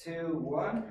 2, 1.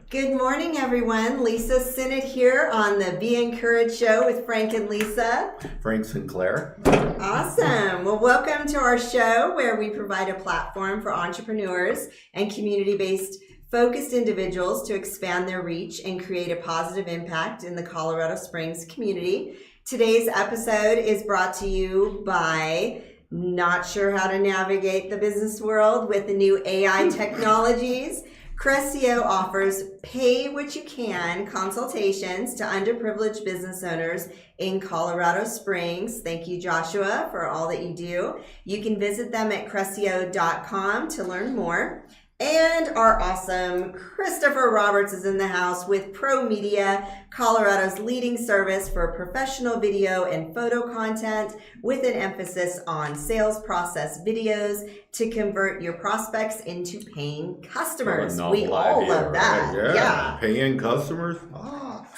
Good morning, everyone. Lisa Sinnott here on the Be Encouraged show with Frank and Lisa. Frank Sinclair. Awesome. Well, welcome to our show where we provide a platform for entrepreneurs and community-based focused individuals to expand their reach and create a positive impact in the Colorado Springs community. Today's episode is brought to you by not sure how to navigate the business world with the new AI technologies. Cressio offers pay what you can consultations to underprivileged business owners in Colorado Springs. Thank you, Joshua, for all that you do. You can visit them at cressio.com to learn more. And our awesome Christopher Roberts is in the house with Pro Media, Colorado's leading service for professional video and photo content with an emphasis on sales process videos to convert your prospects into paying customers. We all love that. Right? Yeah. Paying customers.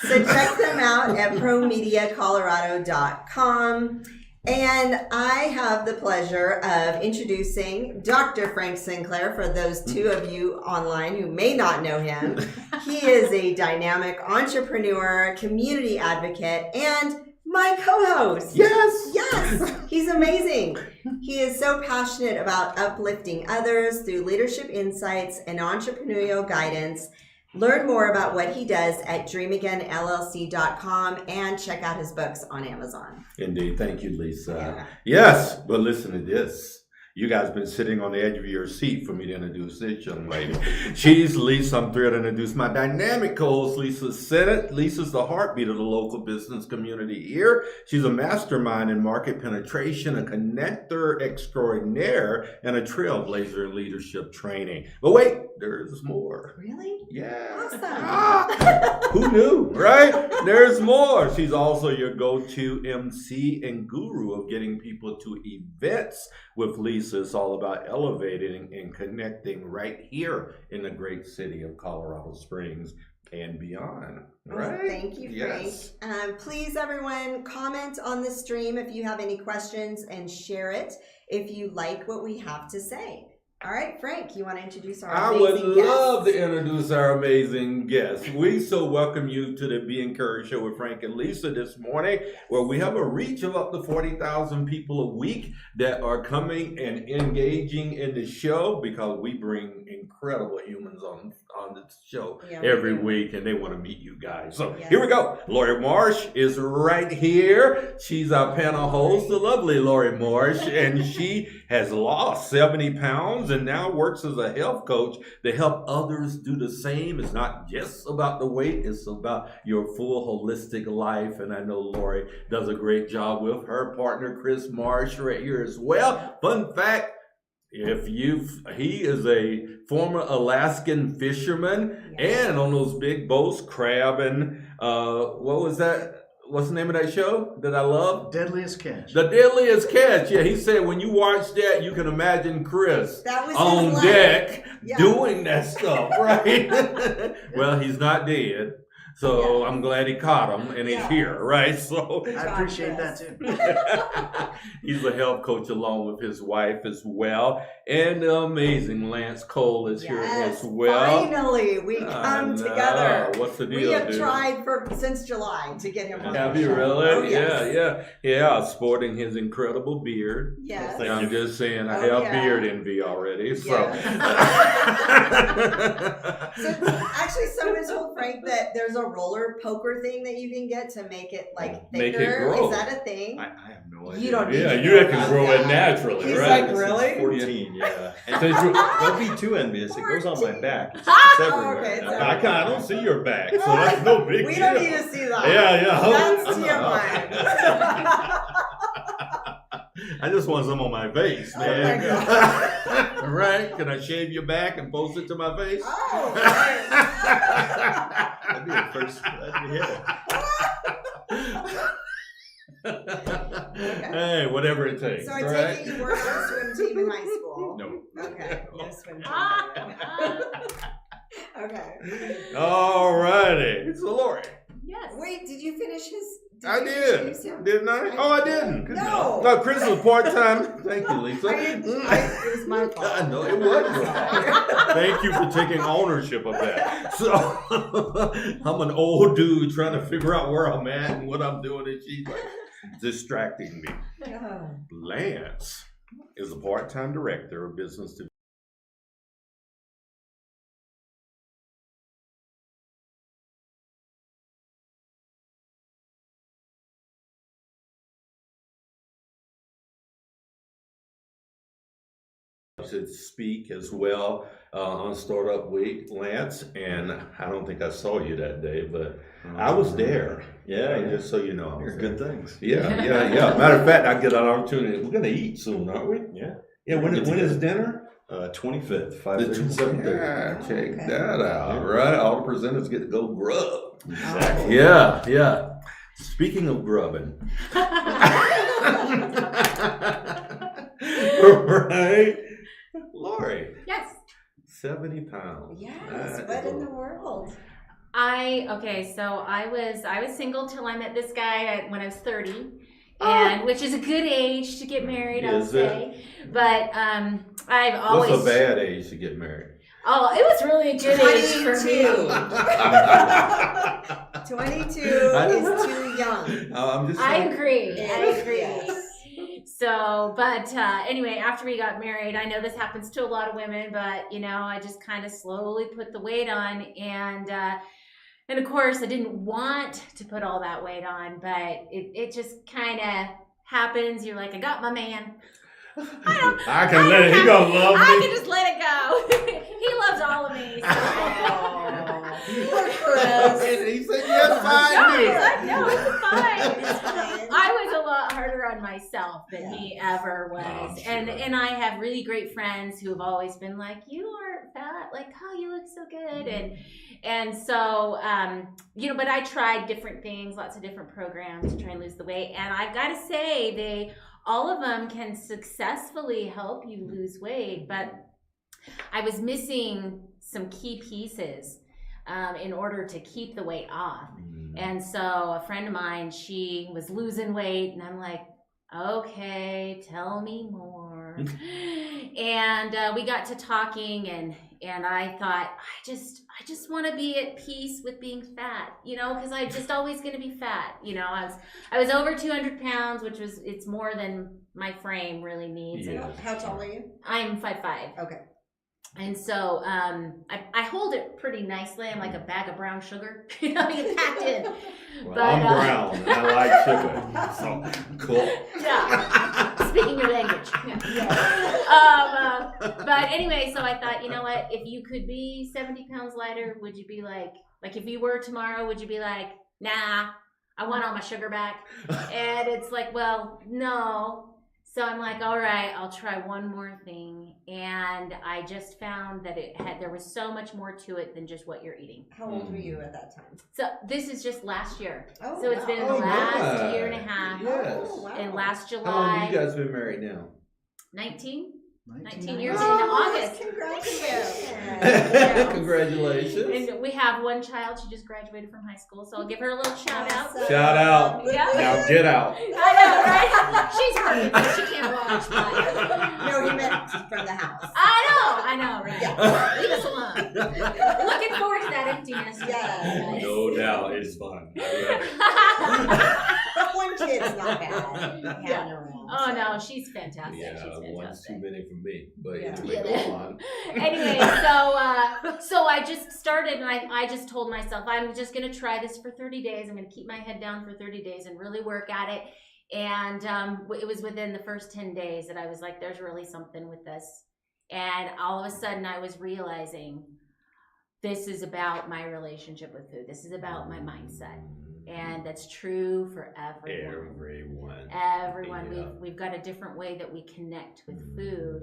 So check them out at promediacolorado.com. And I have the pleasure of introducing Dr. Frank Sinclair for those two of you online who may not know him. He is a dynamic entrepreneur, community advocate, and my co-host. Yes. He's amazing. He is so passionate about uplifting others through leadership insights and entrepreneurial guidance. Learn more about what he does at dreamagainllc.com and check out his books on Amazon. Indeed. Thank you, Lisa. Yeah. Yes, but listen to this. You guys have been sitting on the edge of your seat for me to introduce this young lady. She's Lisa. I'm thrilled to introduce my dynamic co-host, Lisa Sinnott. Lisa's the heartbeat of the local business community here. She's a mastermind in market penetration, a connector extraordinaire, and a trailblazer in leadership training. But wait, there's more. Really? Yeah. Awesome. Who knew, right? There's more. She's also your go-to MC and guru of getting people to events with Lisa. It's all about elevating and connecting right here in the great city of Colorado Springs and beyond. Right? Well, thank you, Frank. Yes. Please, everyone, comment on the stream if you have any questions and share it if you like what we have to say. All right, Frank, you want to introduce our amazing guest? I would love to introduce our amazing guest. We so welcome you to the Be Encouraged show with Frank and Lisa this morning, where we have a reach of up to 40,000 people a week that are coming and engaging in the show because we bring incredible humans on the show every week, and they want to meet you guys. So here we go. Lori Marsh is right here. She's our panel host, the lovely Lori Marsh, and she has lost 70 pounds and now works as a health coach to help others do the same. It's not just about the weight, it's about your full holistic life. And I know Lori does a great job with her partner, Chris Marsh, right here as well. Fun fact, he is a former Alaskan fisherman and on those big boats, crabbing, what was that? What's the name of that show that I love? Deadliest Catch. The Deadliest Catch. Yeah, he said when you watch that, you can imagine Chris on deck doing that stuff, right? Well, he's not dead. So I'm glad he caught him and he's here, right? So I appreciate that too. He's a health coach along with his wife as well. And the amazing Lance Kohl is here as well. Finally, we come together. What's the deal, We have dude? tried since July to get him on Have the you show. really? Oh, yes. Yeah. Sporting his incredible beard. Yes. I'm just saying, I have beard envy already. So, So actually, someone told Frank that there's a roller poker thing that you can get to make it thicker. Make it grow. Is that a thing? I have no idea. You don't need to you know can about grow that. it naturally, He's right? like, really? 14, yeah. And so don't be too envious. It goes on my back. It's everywhere. Okay, it's I don't see your back, so that's no big We deal. don't need to see that. Yeah. That's TMI. I just want some on my face, man. Oh my Right? Can I shave your back and post it to my face? Oh, right. That'd be the first. That'd be it. Hey, whatever it takes. So I right? take it you worked on a swim team in high school? No. Okay, no swim team. Okay. All righty. So, Lori. Yes. We Wait, did you finish his? I you did. introduce him? Didn't I? Oh, I didn't. No. No, Chris was part-time. Thank you, Lisa. It was my fault. I know it was your fault. Thank you for taking ownership of that. So I'm an old dude trying to figure out where I'm at and what I'm doing, and she's like distracting me. Lance is a part-time director of business development. To speak as well on Startup Week, Lance, and I don't think I saw you that day, but I was there. Yeah, just so you know, I was They're there. good things. Yeah. Matter of fact, I get an opportunity. We're gonna eat soon, aren't we? Yeah. Yeah. When is dinner? 25th, 5:30 to 7:30. Yeah, check Okay. that out. Right, all the presenters get to go grub. Exactly. Yeah. Speaking of grubbing, right, Lori. Yes. 70 pounds. Yes. That What is in a- the world? So I was single till I met this guy when I was 30. And which is a good age to get married, I would Is it? say. But I've always What's a bad age to get married? Oh, it was really a good age for me. 22 I is know. too young. I'm just I saying. agree. Yes. So, but anyway, after we got married, I know this happens to a lot of women, but I just kind of slowly put the weight on, and of course, I didn't want to put all that weight on, but it just kind of happens. You're like, I got my man. I can let it. He gonna love I me. can just let it go. He loves all of me. Poor Chris. And he said, "Yes, I No, it's fine. It's fine. I was a lot harder on myself than he ever was. I'm sure. And I have really great friends who have always been like, you aren't fat, like, oh, you look so good. And so, but I tried different things, lots of different programs to try and lose the weight. And I've got to say, all of them can successfully help you lose weight, but I was missing some key pieces in order to keep the weight off. And so a friend of mine, she was losing weight, and I'm like, okay, tell me more. And we got to talking, and I thought, I just want to be at peace with being fat, because I'm just always going to be fat. I was over 200 pounds, it's more than my frame really needs. Yeah. And How tall are you? I'm 5'5". Okay. And so I hold it pretty nicely. I'm like a bag of brown sugar, you get packed in. Well, But, I'm brown and I like sugar. So cool. Yeah. Speaking your language. But anyway, so I thought, you know what? If you could be 70 pounds lighter, would you be like if you were tomorrow, would you be like, nah, I want all my sugar back? And it's like, well, no. So I'm like, all right, I'll try one more thing. And I just found that there was so much more to it than just what you're eating. How old were you at that time? So this is just last year. Oh, So it's been the Oh, last my. year and a half. Yes. Oh, wow. And last How long July, have you guys been married now? 19 19 years in Oh, August. Congratulations. Yeah. Congratulations. And we have one child. She just graduated from high school, so I'll give her a little shout out. Awesome. Shout out. Yeah. Now get out. I know, right? She's hurting, but she can't watch. But No, he meant from the house. I know, right? Yeah. Leave us alone. Looking forward to that emptiness. Yeah. No doubt, it's fun. But one kid's not bad. Yeah. Around, Oh so. no, she's fantastic. Yeah, She's one's too fantastic. many for me. But Yeah. anyway, Yeah. go on. Anyway, so I just started, and I just told myself, I'm just going to try this for 30 days. I'm going to keep my head down for 30 days and really work at it. And it was within the first 10 days that I was like, there's really something with this. And all of a sudden I was realizing this is about my relationship with food. This is about my mindset. And that's true for everyone. Everyone. Yeah. We've got a different way that we connect with food.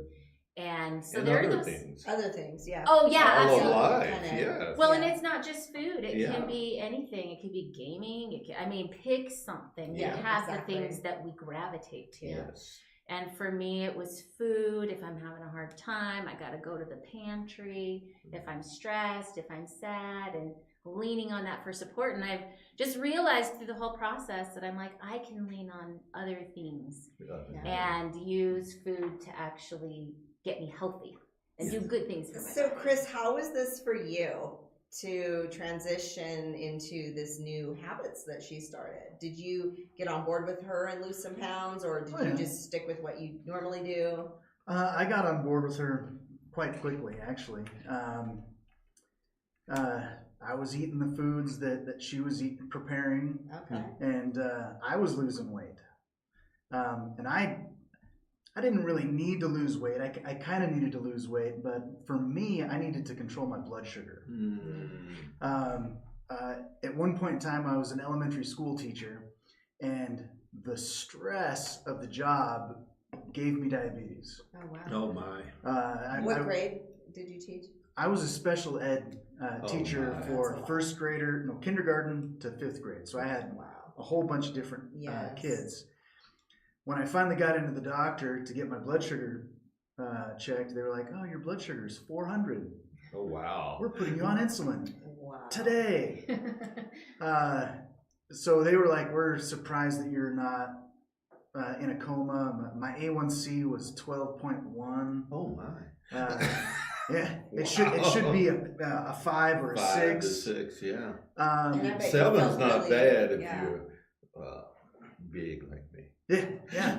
And so And there are other those things. Other things, yeah. Oh yeah, All of absolutely. life, Kinda- yes. Well, and Yeah. it's not just food. It Yeah. can be anything. It could be gaming. Pick something Yeah, that has exactly. the things that we gravitate to. Yes. And for me, it was food. If I'm having a hard time, I got to go to the pantry. If I'm stressed, if I'm sad, and leaning on that for support. And I've just realized through the whole process that I'm like, I can lean on other things and use food to actually get me healthy and do good things for myself. So, Chris, how was this for you to transition into this new habits that she started? Did you get on board with her and lose some pounds, or did you just stick with what you normally do? I got on board with her quite quickly, actually. I was eating the foods that she was preparing, and I was losing weight. And I didn't really need to lose weight. I kind of needed to lose weight, but for me, I needed to control my blood sugar. At one point in time, I was an elementary school teacher, and the stress of the job gave me diabetes. Oh, wow. Oh my. What grade did you teach? I was a special ed teacher for kindergarten to 5th grade. So I had a whole bunch of different kids. When I finally got into the doctor to get my blood sugar checked, they were like, "Oh, your blood sugar is 400. Oh wow. We're putting you on insulin today." So they were like, "We're surprised that you're not in a coma." My A1C was 12.1. Oh my. Yeah, it should be a 5 or a 6. 5 to 6, yeah. And I bet you 7's felt not really- bad if you're big like me. Yeah.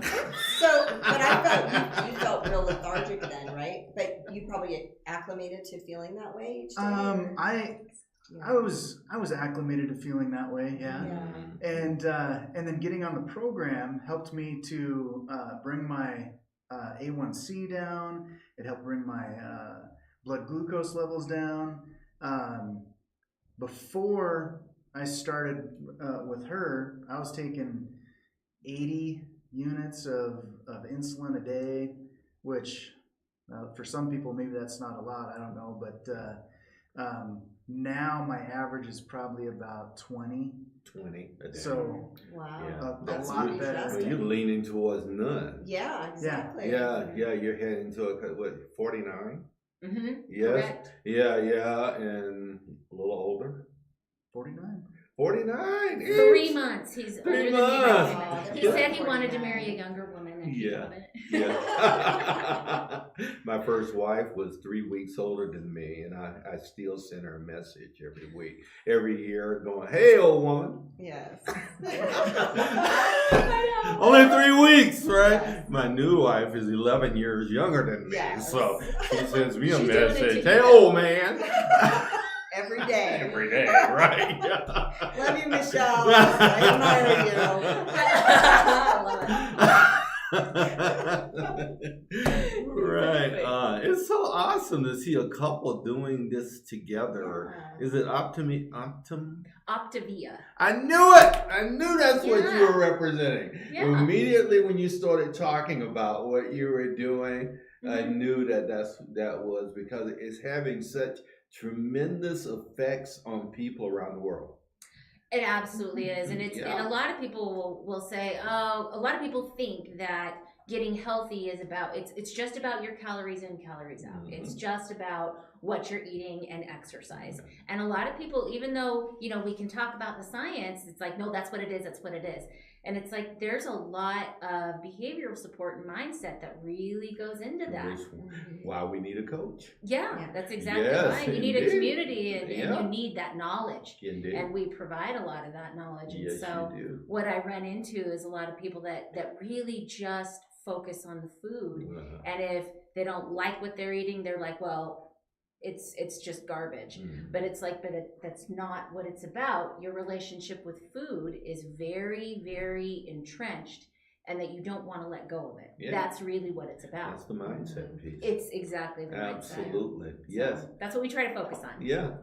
So, but I felt you felt real lethargic then, right? But you probably acclimated to feeling that way each day. I was acclimated to feeling that way, yeah. And then getting on the program helped me to bring my A1C down. It helped bring my blood glucose levels down. Before I started with her, I was taking 80 units of insulin a day, which for some people maybe that's not a lot, I don't know, but now my average is probably about 20 a day. So wow, a lot better. Well, you're leaning towards none. Yeah, exactly. Yeah, you're heading to 49? Mm-hmm. Yes. Correct. Yeah, and a little older. 49. 49. 3 months. He's 3 older months. than me. He said he wanted to marry a younger woman, and he got it. Yeah. My first wife was 3 weeks older than me, and I still send her a message every year going, "Hey, old woman." Yes. Only 3 weeks, right? My new wife is 11 years younger than me, so she sends me a She's doing it message. too. "Hey, old man." Every day. Every day, right? Love you, Michelle. I admire you. Right. It's so awesome to see a couple doing this together. Yeah. Is it Optavia. I knew it. I knew that's what you were representing. Yeah. Immediately when you started talking about what you were doing, I knew that was because it's having such tremendous effects on people around the world. It absolutely is, and and a lot of people will say, oh, a lot of people think that getting healthy is about it's just about your calories in, calories out. It's just about what you're eating and exercise. And a lot of people, even though we can talk about the science, it's like, no, that's what it is. That's what it is. And it's like there's a lot of behavioral support and mindset that really goes into that. Why we need a coach. Yeah, that's exactly Yes, right. You need a indeed. community, and you need that knowledge. Indeed. And we provide a lot of that knowledge. And Yes, so you do. what I run into is a lot of people that really just focus on the food. And if they don't like what they're eating, they're like, well, it's just garbage. But it's like, that's not what it's about. Your relationship with food is very, very entrenched, and that you don't want to let go of it. Yeah. That's really what it's about. That's the mindset piece. It's exactly the mindset. Absolutely. So Yes. that's what we try to focus on. Yeah.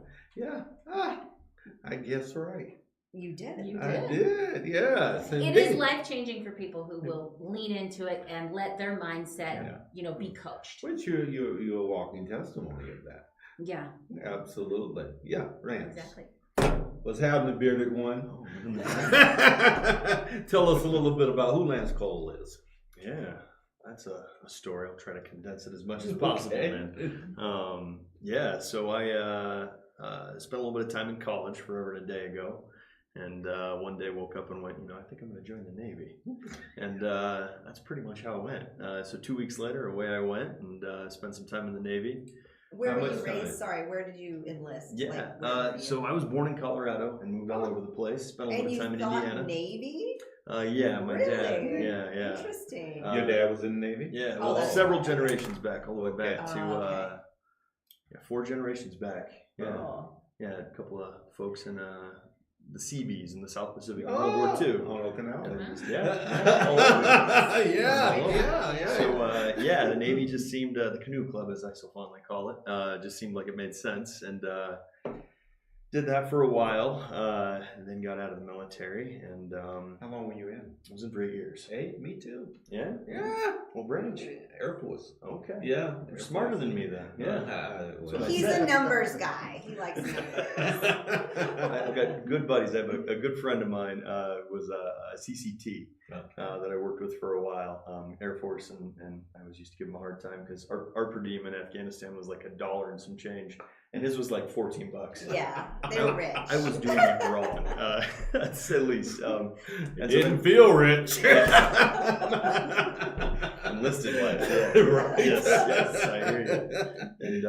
I guess right. You did. I did, yes. It is life-changing for people who will lean into it and let their mindset, be coached. Which you're a walking testimony of that. Yeah. Absolutely. Yeah, Rance. Exactly. What's happening, bearded one? Tell us a little bit about who Lance Kohl is. Yeah, that's a story. I'll try to condense it as much as possible, man. So spent a little bit of time in college forever and a day ago. And one day woke up and went, I think I'm going to join the Navy. And that's pretty much how it went. So 2 weeks later, away I went and spent some time in the Navy. Where How were you much raised? time? Sorry, where did you enlist? Yeah. Like, where were you? So I was born in Colorado and moved all over the place. Spent a And little you time in thought Indiana. Navy? Yeah, my dad. Really? Yeah. Interesting. Your dad was in the Navy? Yeah, Oh, well, that's several right. generations back, all the way back Okay. to Oh, okay. 4 generations back. Yeah, Cool. yeah, a couple of folks in the Seabees in the South Pacific in World War II. Oh, Okinawa. Yeah, all over. yeah. So the Navy just seemed the canoe club, as I so fondly call it, just seemed like it made sense, and did that for a while, and then got out of the military, and How long were you in? I was in for 8 years. Hey, me too. Yeah, Yeah. what branch? Air Force. Okay, Yeah. you're smarter than me then. Yeah. Yeah. He's a numbers guy. He likes numbers. I've got good buddies. I have a good friend of mine was a CCT that I worked with for a while, Air Force, and I always used to give him a hard time because our per diem in Afghanistan was like $1 and some change, and his was like $14. Yeah, they're rich. I was doing it wrong, to say the least. And so Didn't feel rich. enlisted life. Right. Yes, I hear you. And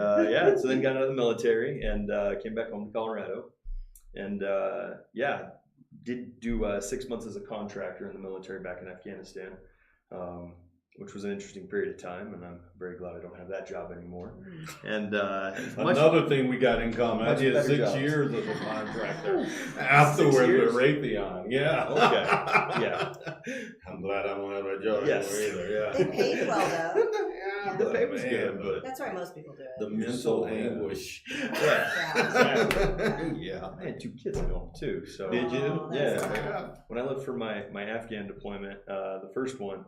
so then got out of the military and came back home to Colorado, and did do 6 months as a contractor in the military back in Afghanistan, which was an interesting period of time, and I'm very glad I don't have that job anymore. And Another thing we got in common, I much did better 6 jobs. years as a contractor afterwards 6 years? with Raytheon. Yeah. Okay. Yeah. I'm glad I don't have a job Yes. anymore either. They paid well, though. Yeah. The pay was Man, good, but That's why most people do it. the mental So, anguish. Yeah. Yeah. I had 2 kids at home too. So Did you? Oh, that's Yeah. tough. when I left for my Afghan deployment, the first one,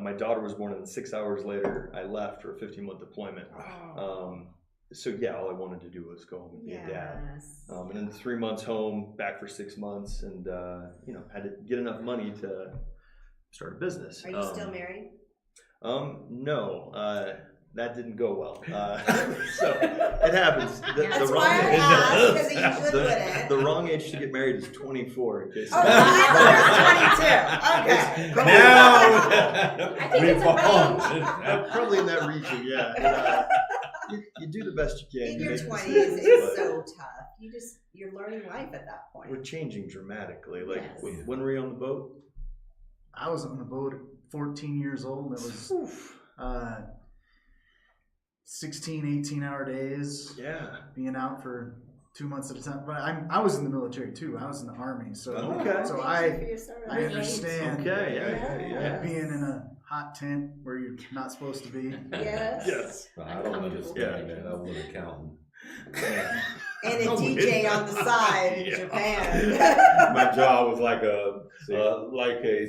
my daughter was born, and 6 hours later, I left for a 15-month deployment. Oh, So yeah, all I wanted to do was go home and be a dad. yes. And then 3 months home, back for 6 months, and had to get enough money to start a business. Are you still married? No, that didn't go well. So it happens. That's why I asked, because it usually wouldn't. The wrong age to get married is 24. In case Oh, I thought it was 22. Okay. Now I think we it's a found. probably in that region, yeah. You do the best you can. In You your make 20s, mistakes, it's but so tough. You're learning life at that point. we're changing dramatically. Like Yes. when were you on the boat? I was on the boat at 14 years old. It was 16, 18-hour days. Yeah. Being out for 2 months at a time. But I was in the military too. I was in the Army. So Okay. so Thank you for your service. I understand Okay. Yeah. Yeah. being in a hot tent where you're not supposed to be. Yes. Yes. I don't understand that. I was an accountant. And a Oh, DJ yeah. on the side in Yeah. Japan. My job was like a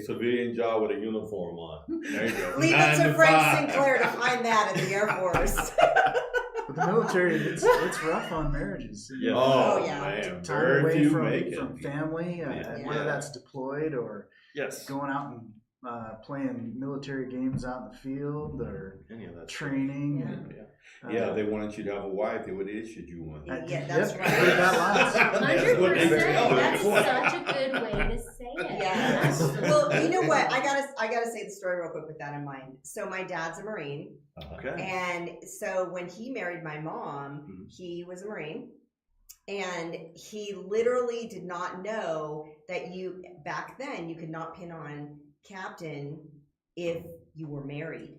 civilian job with a uniform on. There you go. Leave 9 it to to Frank 5. Sinclair to find that in the Air Force. But the military, it's rough on marriages. Yeah. Oh, Oh, yeah. man, Time very away few from make it. family, Yeah. whether that's deployed or Yes. going out and playing military games out in the field or Any of that. training. Yeah. and, Yeah, they wanted you to have a wife. They would have issued you one. Yeah, that's Yep, right. heard that lots. That's what they 100%. tell That's me. such a good way to say it. Yeah. Well, you know what? I gotta say the story real quick with that in mind. So my dad's a Marine, Okay. and so when he married my mom, Mhm. he was a Marine, and he literally did not know that back then you could not pin on captain if you were married,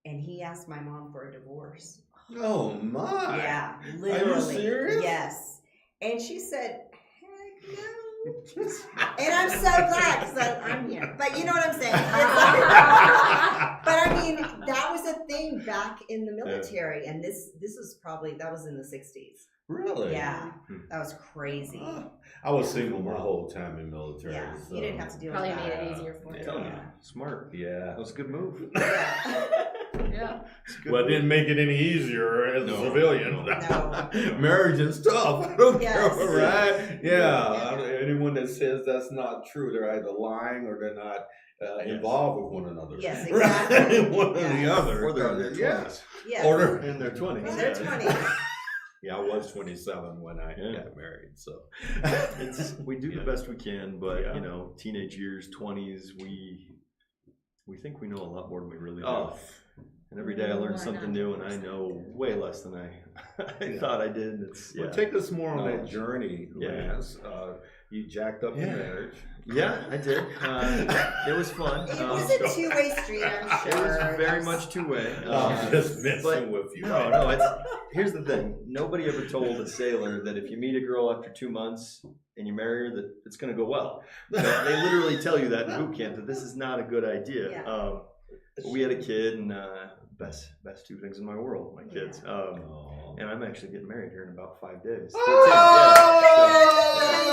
and he asked my mom for a divorce. Oh my! Yeah, literally. serious? Yes. And she said, heck no. And I'm so glad because I'm here. But you know what I'm saying? It's like- but I mean, that was a thing back in the military. And this was that was in the 60s. Really? Yeah. That was crazy. I was single my whole time in military. Yeah. so- You didn't have to deal Probably with made that. it easier for you. Yeah. Smart. Yeah. That was a good move. Yeah. Yeah. It's a good Well, it move. didn't make it any easier as a No. civilian. No. Marriage is tough. I don't Yes. care, right? Yeah. Yeah. Anyone that says that's not true, they're either lying or they're not involved with one another. Yes, Right? exactly. One or the Yes. other. Or they're in their Yeah. 20s. Yes. Or they're In their 20s. In their 20s. Yeah, I was 27 when I got married, so We do the best we can, but Yeah. you know, teenage years, 20s, we think we know a lot more than we really do. oh, And every day I learn something new, and I know way less than I thought I did. It's well, take us more on that Knowledge. journey, Yeah. Lance. You jacked up your marriage. Yeah, I did. It was fun. It was a two-way street, I'm It sure. was very much two-way. I'm just messing but- with you. No, here's the thing. Nobody ever told a sailor that if you meet a girl after 2 months and you marry her, that it's going to go well. They literally tell you that in boot camp, that this is not a good idea. Yeah. We had a kid, and best two things in my world, my kids. Oh. And I'm actually getting married here in about 5 days.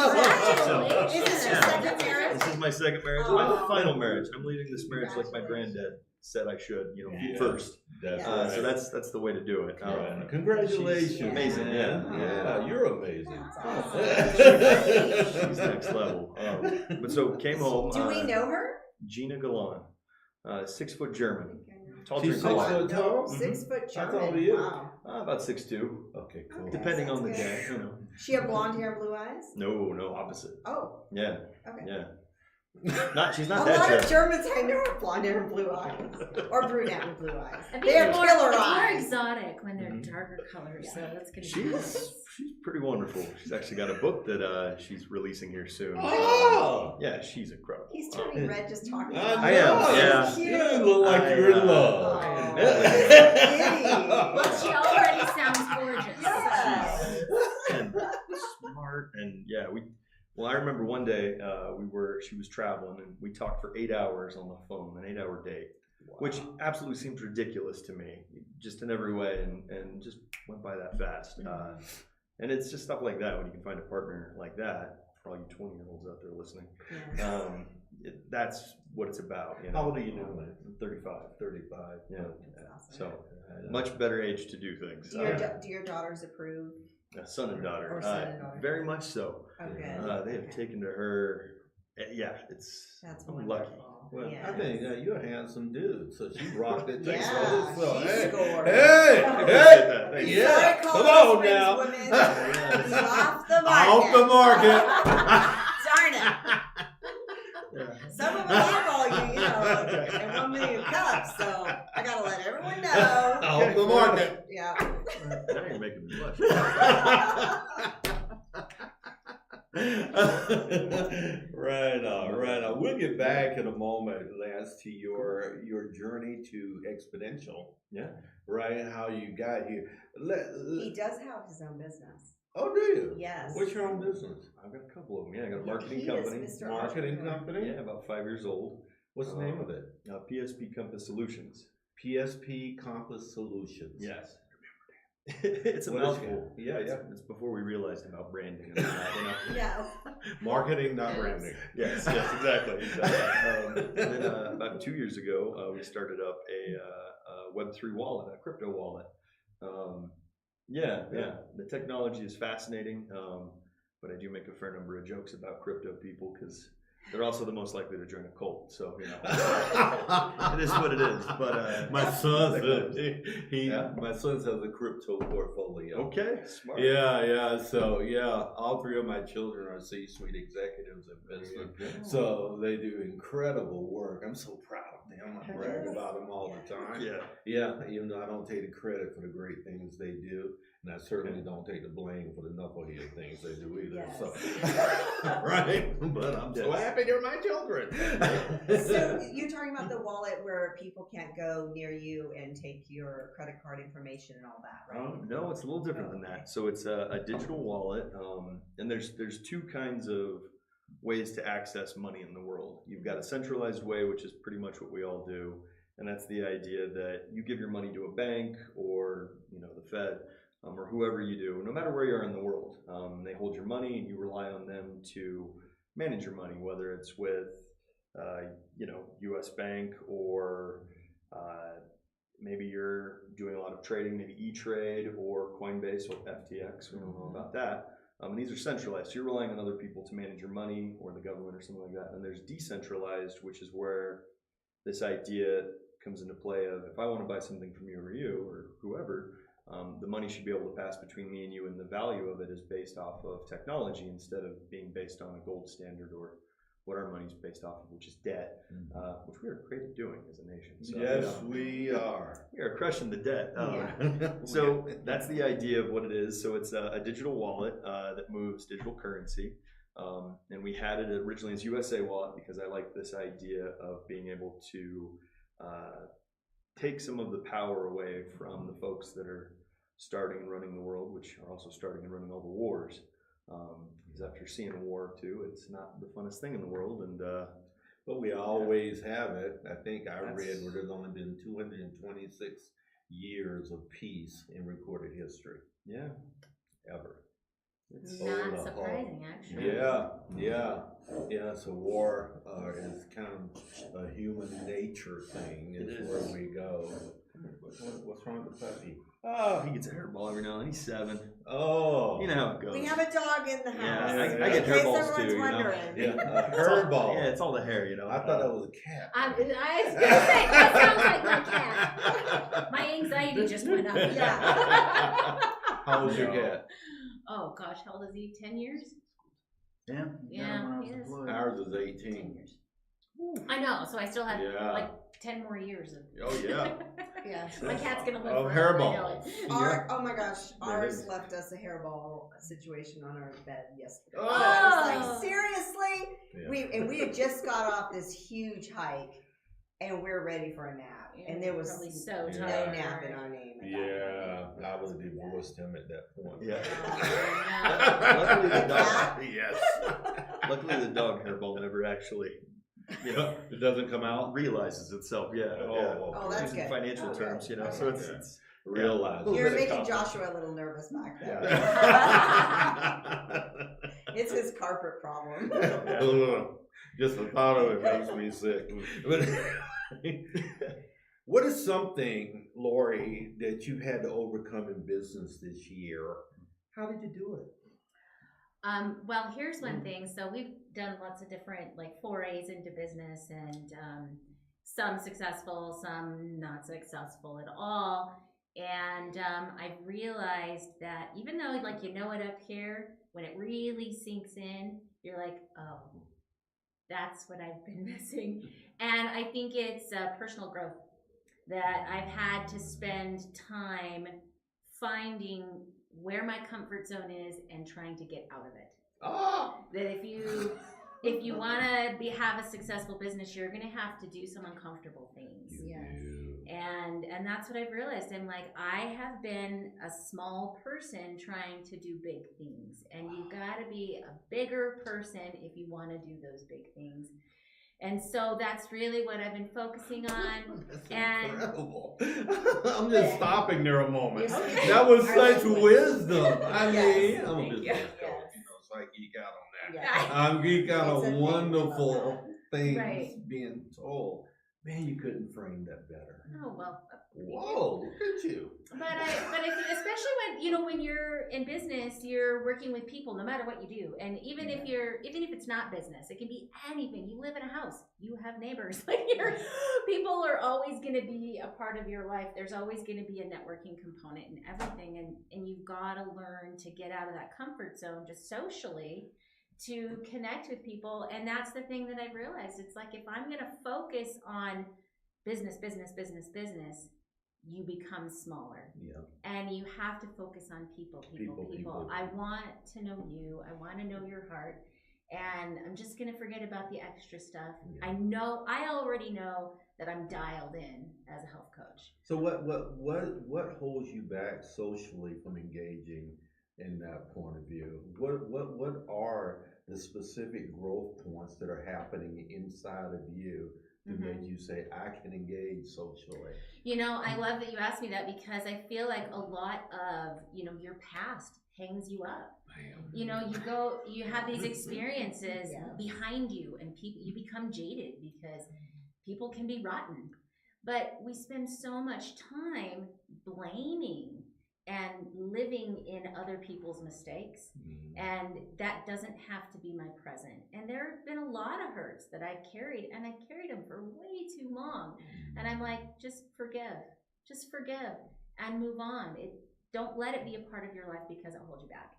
Congratulations. Is this your second marriage? This is my second marriage, my final marriage. I'm leading this marriage like my granddad said I should, feet first. That's Yeah. So that's the way to do it. right. Congratulations. She's amazing, man. Yeah, you're amazing. She's next level. But so came home. Do we know her? Gina Galan, 6 foot German, tall She's drink 6 a lot. foot tall? 6 foot How German. tall are you? Wow. About 6'2", Okay, cool. Okay. depending on the That's day. good. You know. She have blonde hair and blue eyes? No, opposite. Oh, Yeah, okay. yeah. She's A not lot that of German. Germans I know have blonde hair and blue eyes. Or brunette and blue eyes. I think They are it's more, killer it's more eyes. exotic when they're Mhm. darker colors, so that's gonna be She's pretty wonderful. She's actually got a book that she's releasing here soon. Oh! Yeah, she's incredible. He's turning red just talking I about I it. am, So yeah. cute. You look like I, you're in uh, love. Oh. Well, she already sounds gorgeous. Yes. And smart, and yeah, I remember one day she was traveling, and we talked for 8 hours on the phone, an 8-hour date, which absolutely seems ridiculous to me, just in every way, and just went by that fast. And it's just stuff like that when you can find a partner like that. For all you 20-year-olds out there listening, that's what it's about. How old are you now, man? I'm 35. 35. Yeah. That's So awesome. much better age to do things. Do your daughters approve? Son and daughter. Or son and daughter. Very much so. Oh, good. They have taken to her. Yeah, it's. That's I'm wonderful. lucky. Well, Yeah. I think you're a handsome dude, so she rocked it. Yeah, so, she hey, scored. hey, Appreciate that. Thank you. yeah, Sorry, come Colorado on Springs now. women. He's off the market. Off the market. Darn it. Some of them eyeball you, and 1 million cups, so I gotta let everyone know. Off the market. Yeah. Now you're making me blush. Right on. We'll get back in a moment, Lance, to your journey to Exponential. Yeah. Right, how you got here. He does have his own business. Oh, do you? Yes. What's your own business? I've got a couple of them. Yeah, I got a marketing He company. is Mr. Marketing Entrepreneur. company? Yeah, about 5 years old. What's the name of it? PSP Compass Solutions. PSP Compass Solutions. Yes. It's a What is mouthful. it? Yeah. It's before we realized about branding. And that, Yes. Marketing, not branding. Yes, exactly. And then about 2 years ago, we started up a Web3 wallet, a crypto wallet. The technology is fascinating, but I do make a fair number of jokes about crypto people because they're also the most likely to join a cult. So it is what it is. But My son Yeah. my son has a crypto portfolio. okay, smart. Yeah. So all 3 of my children are C-suite executives in business. So they do incredible work. I'm so proud of them. I brag about them all the time. Yeah. Even though I don't take the credit for the great things they do, and I certainly don't take the blame for the knucklehead things they do either. Yes. So, right? But I'm so happy they're my children. So you're talking about the wallet where people can't go near you and take your credit card information and all that, right? No, it's a little different than that. So it's a digital wallet, and there's 2 kinds of ways to access money in the world. You've got a centralized way, which is pretty much what we all do, and that's the idea that you give your money to a bank or the Fed or whoever you do, no matter where you are in the world. They hold your money, and you rely on them to manage your money, whether it's with U.S. Bank or maybe you're doing a lot of trading, maybe E-Trade or Coinbase or FTX. We don't know about that. And these are centralized. So you're relying on other people to manage your money or the government or something like that. And there's decentralized, which is where this idea comes into play of if I want to buy something from you or whoever, the money should be able to pass between me and you, and the value of it is based off of technology instead of being based on a gold standard or what our money's based off of, which is debt, which we are great at doing as a nation. So, Yes, we are. we are crushing the debt. So that's the idea of what it is. So it's a digital wallet that moves digital currency. And we had it originally as USA Wallet because I like this idea of being able to take some of the power away from the folks that are starting and running the world, which are also starting and running all the wars. Because after seeing a war too, it's not the funnest thing in the world. And But we always have it. I think I That's- read where there's only been 226 years of peace in recorded history, yeah, ever. it's Not Oh, surprising, actually. Yeah. So war is kind of a human nature thing. It It's is. where we go. What's wrong with the puppy? oh, he gets a hairball every now and then. He's 7. Oh, You know how it goes. We have a dog in the house. Yeah, I in get case hairballs everyone's too, you know? wondering. yeah, It's all- hairball. Yeah, it's all the hair, you know. I thought that was a cat. I was gonna say, that sounds like my cat. My anxiety just went up. Yeah. How old's your cat? Oh gosh, how old is he? 10 years? Yeah. Yeah, When I was he is. deployed. Ours is 10 18. years. I know, so I still have Yeah. like 10 more years of. Oh yeah. Yeah. My cat's gonna live Of forever, I hairball. know it. Oh my gosh, That ours is- left us a hairball situation on our bed yesterday. Oh. I was like, seriously? Yeah. We had just got off this huge hike, and we're ready for a nap, and there was Probably so Yeah. no tired. nap in our name. At Yeah, I would have divorced him at that point. Yeah. Oh, Luckily, the The dog. cat? Yes. Luckily, the dog hairball never actually, It doesn't come out. realizes itself. Yeah. Oh, yeah. Oh, that's Using good. financial Oh, terms, good. you know. Okay. So it's Yeah. it's Realize. You're bit of making confidence. Joshua a little nervous back there. Yeah. It's his carpet problem. Just the thought of it makes me sick. But what is something, Lori, that you had to overcome in business this year? How did you do it? Well, here's one thing. So we've done lots of different like forays into business, and some successful, some not successful at all. And I've realized that even though like you know it up here, when it really sinks in, you're like, oh, that's what I've been missing. And I think it's personal growth that I've had to spend time finding where my comfort zone is and trying to get out of it. Oh, That if you want to have a successful business, you're going to have to do some uncomfortable things. Yes. And that's what I've realized. I'm like, I have been a small person trying to do big things, and you got to be a bigger person if you want to do those big things. And so that's really what I've been focusing on. That's And- incredible. I'm just stopping there a moment. You're Okay. That was I such love it. wisdom. I Yes. mean, I'm a Thank business you. coach, so I geek out on that. Yeah. I'm geek out It's a on thing. wonderful things Right. being told. Man, you couldn't frame that better. Oh, well. Whoa, look at you. But especially when you're in business, you're working with people no matter what you do. And even if it's not business, it can be anything. You live in a house, you have neighbors, like people are always going to be a part of your life. There's always going to be a networking component in everything, and you've got to learn to get out of that comfort zone just socially to connect with people. And that's the thing that I've realized. It's like if I'm going to focus on business, you become smaller. Yeah. And you have to focus on people. People. I want to know you. I want to know your heart. And I'm just going to forget about the extra stuff. Yeah. I already know that I'm dialed in as a health coach. So what holds you back socially from engaging in that point of view? What are the specific growth points that are happening inside of you to make you say, I can engage socially? I love that you asked me that, because I feel like a lot of, your past hangs you up. You have these experiences behind you, and you become jaded because people can be rotten. But we spend so much time blaming and living in other people's mistakes. And that doesn't have to be my present. And there have been a lot of hurts that I've carried, and I've carried them for way too long. And I'm like, just forgive and move on. Don't let it be a part of your life because it'll hold you back.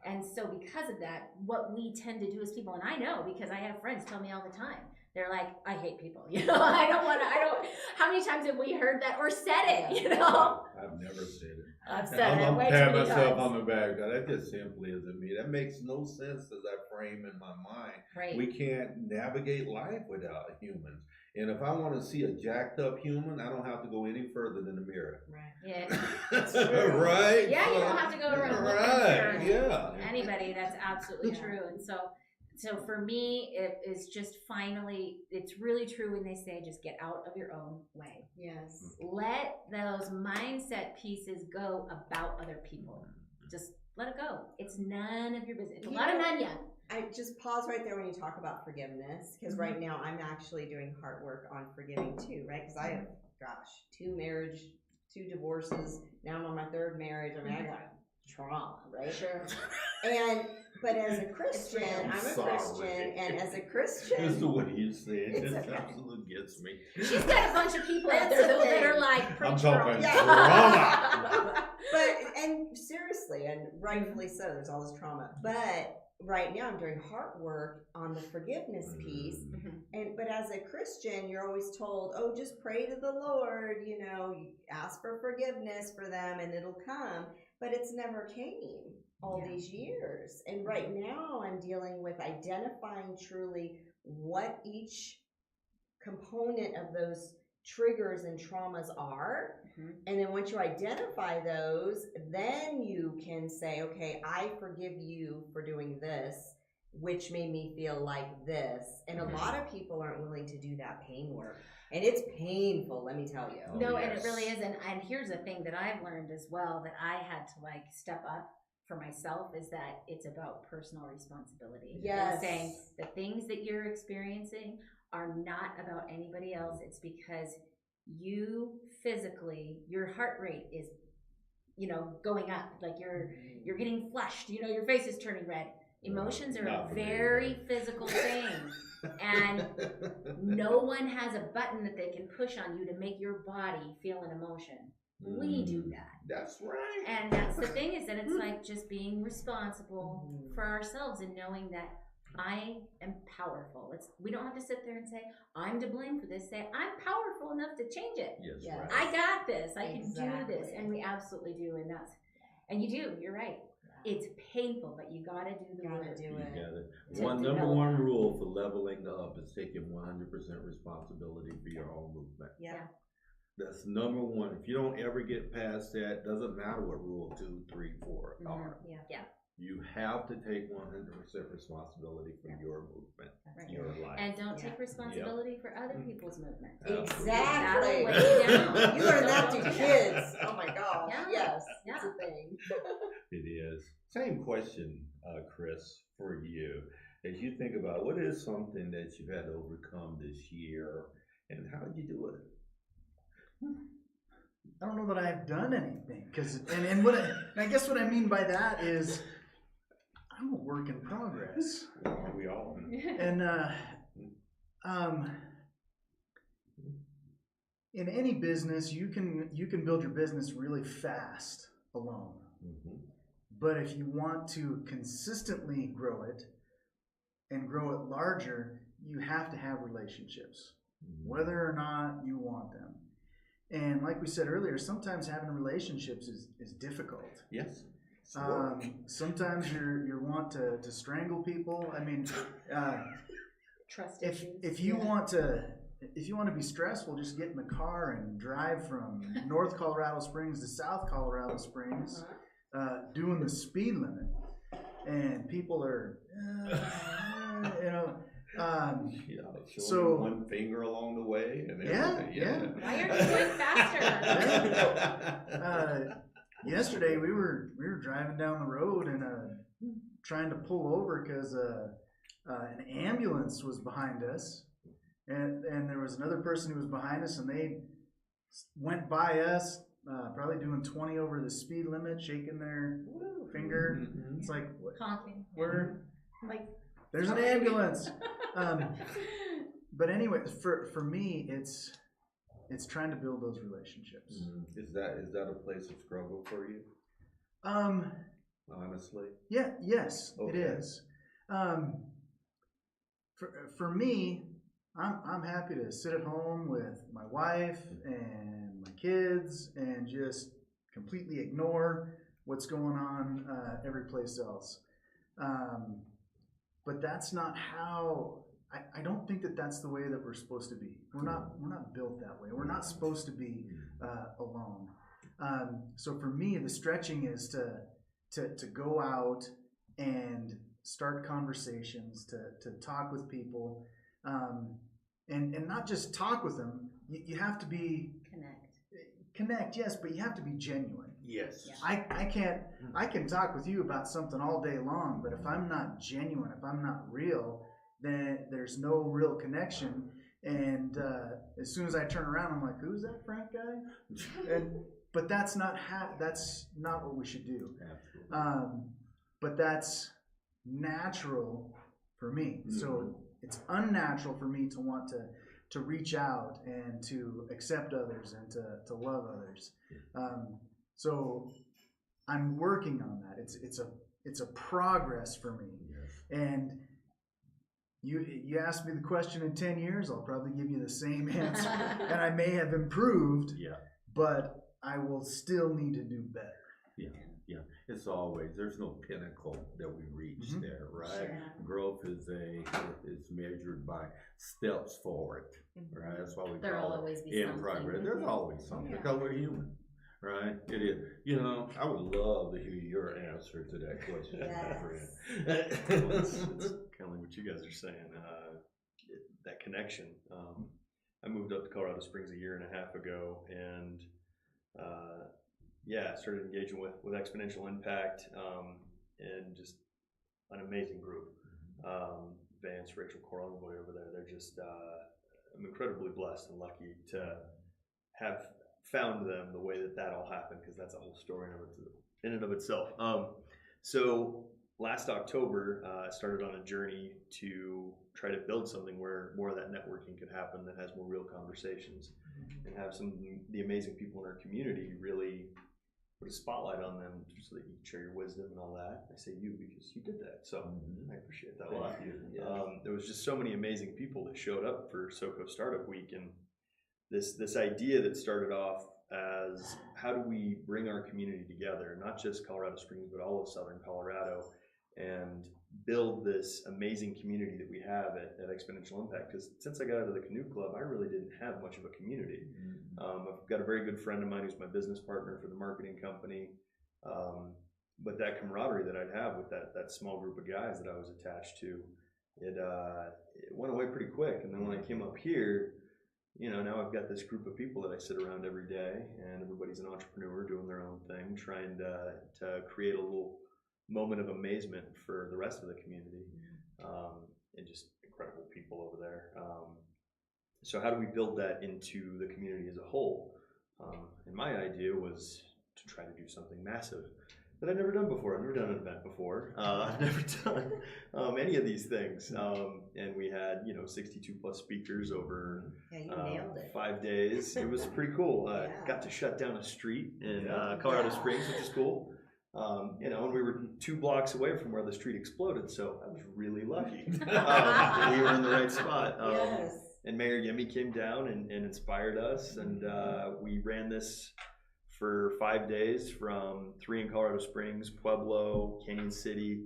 And so because of that, what we tend to do as people, and I know because I have friends tell me all the time, they're like, I hate people, how many times have we heard that or said it, I've never said it. I've said it I'm way too patting many myself times. on the back. That just simply isn't me. That makes no sense as I frame in my mind. Right. We can't navigate life without humans. And if I want to see a jacked up human, I don't have to go any further than the mirror. Right. Yeah. Right? Yeah, you don't have to go around looking Right, for yeah. anybody. That's absolutely true. And so for me, it is just finally, it's really true when they say just get out of your own way. Yes. Let those mindset pieces go about other people. Just let it go. It's none of your business. It's a lot of none yet. I just pause right there when you talk about forgiveness, because right now I'm actually doing heart work on forgiving too, right? Because I have, 2 divorces. Now I'm on my 3rd marriage. I mean, I got trauma, right? Sure. But as a Christian, I'm a Christian, and as a Christian, Just the way you say it, It's just okay. absolutely gets me. She's got a bunch of people out That's there the that are thing. like, I'm preach talking girl. trauma. and seriously, and rightfully so, there's all this trauma. But right now I'm doing heart work on the forgiveness piece. But as a Christian, you're always told, oh, just pray to the Lord, you ask for forgiveness for them and it'll come. But it's never came all these years. And right now I'm dealing with identifying truly what each component of those triggers and traumas are. And then once you identify those, then you can say, okay, I forgive you for doing this, which made me feel like this. And a lot of people aren't willing to do that pain work. And it's painful, let me tell you. No, and it really is. And here's the thing that I've learned as well that I had to step up for myself is that it's about personal responsibility. Yes. And saying the things that you're experiencing are not about anybody else. It's because you physically, your heart rate is, going up. Like you're getting flushed. Your face is turning red. Emotions are a very physical thing. And no one has a button that they can push on you to make your body feel an emotion. We do that. That's right. And that's the thing is that it's like just being responsible for ourselves and knowing that I am powerful. We don't have to sit there and say, I'm to blame for this. Say, I'm powerful enough to change it. Yes, Yes. right. I got this. I can do this. Exactly. And we absolutely do. And you do. You're right. It's painful, but you got to do the Gotta work. do You it. got it. To Number develop one that. rule for leveling up is taking 100% responsibility for your own movement. Yeah. That's number one. If you don't ever get past that, doesn't matter what rule 2, 3, 4 are. Yeah. You have to take 100% responsibility for your movement, Right. your life. And don't take responsibility for other people's movement. Exactly. That'll weigh you down. You learn that through Yeah. kids. Oh my gosh. Yeah. Yes. Yeah. It's a thing. It is. Same question, Chris, for you. As you think about what is something that you've had to overcome this year, and how did you do it? I don't know that I've done anything and I guess what I mean by that is I'm a work in progress. We all. And in any business, you can build your business really fast alone. Mm-hmm. But if you want to consistently grow it and grow it larger, you have to have relationships, whether or not you want them. And like we said earlier, sometimes having relationships is difficult. Yes. Sometimes you want to strangle people. I mean, Trust if you want to be stressful, just get in the car and drive from North Colorado Springs to South Colorado Springs, doing the speed limit, and people are, showing so- one finger along the way and Yeah, everything. yeah. Why aren't you going faster? Yesterday we were driving down the road and trying to pull over because an ambulance was behind us, and there was another person who was behind us, and they went by us, probably doing 20 over the speed limit, shaking their finger. Mhm. It's like, Honking. there's an ambulance. But anyway, for me, it's trying to build those relationships. Is that a place of struggle for you? Honestly. Yeah, yes, Okay. it is. For me, I'm happy to sit at home with my wife and my kids and just completely ignore what's going on every place else. But that's not how. I don't think that that's the way that we're supposed to be. We're not built that way. We're not supposed to be alone. So for me, the stretching is to go out and start conversations, to talk with people, and not just talk with them. You have to be connect, yes, but you have to be genuine. Yes. Yeah. I can talk with you about something all day long, but if I'm not genuine, if I'm not real, then there's no real connection. And as soon as I turn around, I'm like, "Who's that Frank guy?" But that's not what we should do. Absolutely. But that's natural for me. Mm-hmm. So it's unnatural for me to want to reach out and to accept others and to love others. So I'm working on that. It's a progress for me. Yes. And you asked me the question in 10 years, I'll probably give you the same answer. And I may have improved, Yeah. but I will still need to do better. Yeah. Yeah. It's always, there's no pinnacle that we reach Mhm. there, right? Sure. Growth is measured by steps forward, right? That's why we There'll call always it be in something. progress. There's always something Yeah. because we're human, right? It is. You know, I would love to hear your answer to that question. Yes. It's kind of like what you guys are saying. That connection. I moved up to Colorado Springs a year and a half ago, and started engaging with Exponential Impact, and just an amazing group. Vance, Rachel, Coral, everybody over there. They're just, I'm incredibly blessed and lucky to have found them the way that all happened, because that's a whole story in and of itself. So last October, I started on a journey to try to build something where more of that networking could happen, that has more real conversations, and have some of the amazing people in our community really put a spotlight on them so that you can share your wisdom and all that. I say you because you did that, so I appreciate that a lot. There was just so many amazing people that showed up for SoCo Startup Week, and this idea that started off as, how do we bring our community together, not just Colorado Springs, but all of Southern Colorado, and build this amazing community that we have at Exponential Impact. Because since I got out of the canoe club, I really didn't have much of a community. I've got a very good friend of mine who's my business partner for the marketing company, but that camaraderie that I'd have with that small group of guys that I was attached to, it went away pretty quick. And then when I came up here, now I've got this group of people that I sit around every day, and everybody's an entrepreneur doing their own thing, trying to create a little moment of amazement for the rest of the community, and just incredible people over there. So how do we build that into the community as a whole? And my idea was to try to do something massive that I'd never done before. I've never done an event before. I've never done any of these things. And we had 62 plus speakers over Yeah, you nailed it. 5 days. It was pretty cool. Yeah. Got to shut down a street in Colorado Springs, which is cool. And we were 2 blocks away from where the street exploded, so I was really lucky. We were in the right spot. Yes. And Mayor Yemi came down and inspired us, and we ran this for 5 days, from 3 in Colorado Springs, Pueblo, Canyon City.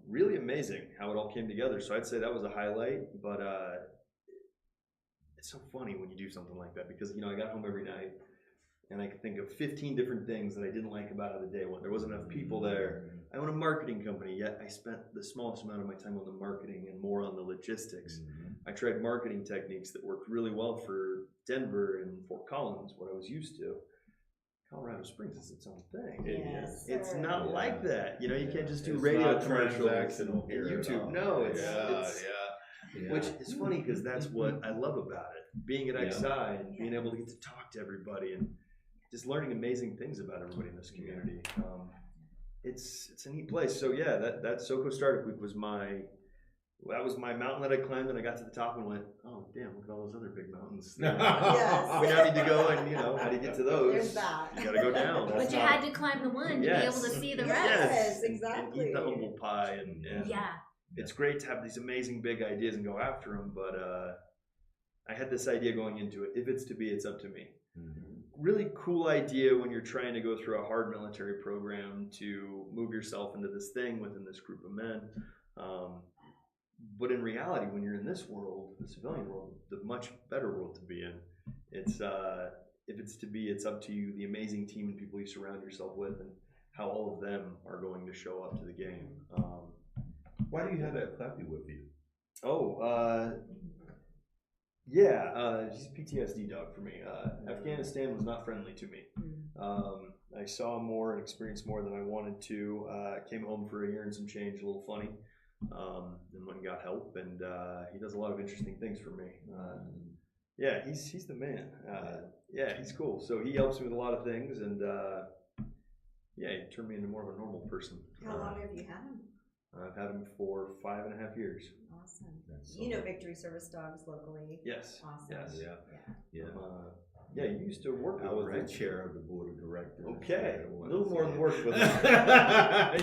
Really amazing how it all came together. So I'd say that was a highlight, but it's so funny when you do something like that, because I got home every night and I could think of 15 different things that I didn't like about the day. When there wasn't enough people there. I own a marketing company, yet I spent the smallest amount of my time on the marketing and more on the logistics. I tried marketing techniques that worked really well for Denver and Fort Collins, what I was used to. Colorado Springs is its own thing. Yes, It's sir. not like that. You can't just do It's radio not commercials transactional and here at YouTube. all. No, it's Yeah. which is funny, because that's what I love about it. Being at Yeah. XI and being able to get to talk to everybody and just learning amazing things about everybody in this community. It's a neat place. So yeah, that SoCo Startup Week was my that was my mountain that I climbed, and I got to the top and went, oh damn, look at all those other big mountains. Yes. We now need to go and how do you get to those? There's that. You gotta go down. But you had to climb the one to be able to see the rest. Yes, And exactly. eat the humble pie, and Yeah. it's great to have these amazing big ideas and go after them. But I had this idea going into it. If it's to be, it's up to me. Really cool idea when you're trying to go through a hard military program to move yourself into this thing within this group of men. But in reality, when you're in this world, the civilian world, the much better world to be in, it's if it's to be, it's up to you, the amazing team and people you surround yourself with, and how all of them are going to show up to the game. Why do you have that puppy with you? She's a PTSD dog for me. Afghanistan was not friendly to me. I saw more and experienced more than I wanted to. Came home for a year and some change, a little funny. And went and got help, and he does a lot of interesting things for me. He's the man. He's cool. So he helps me with a lot of things, and he turned me into more of a normal person. How long have you had him? I've had him for 5.5 years. Awesome. You know Victory Service Dogs locally. Yes. Awesome. Yes. Yeah. You used to work with I was him, the right? chair of the board of directors. Okay. A little more than work with him. yeah.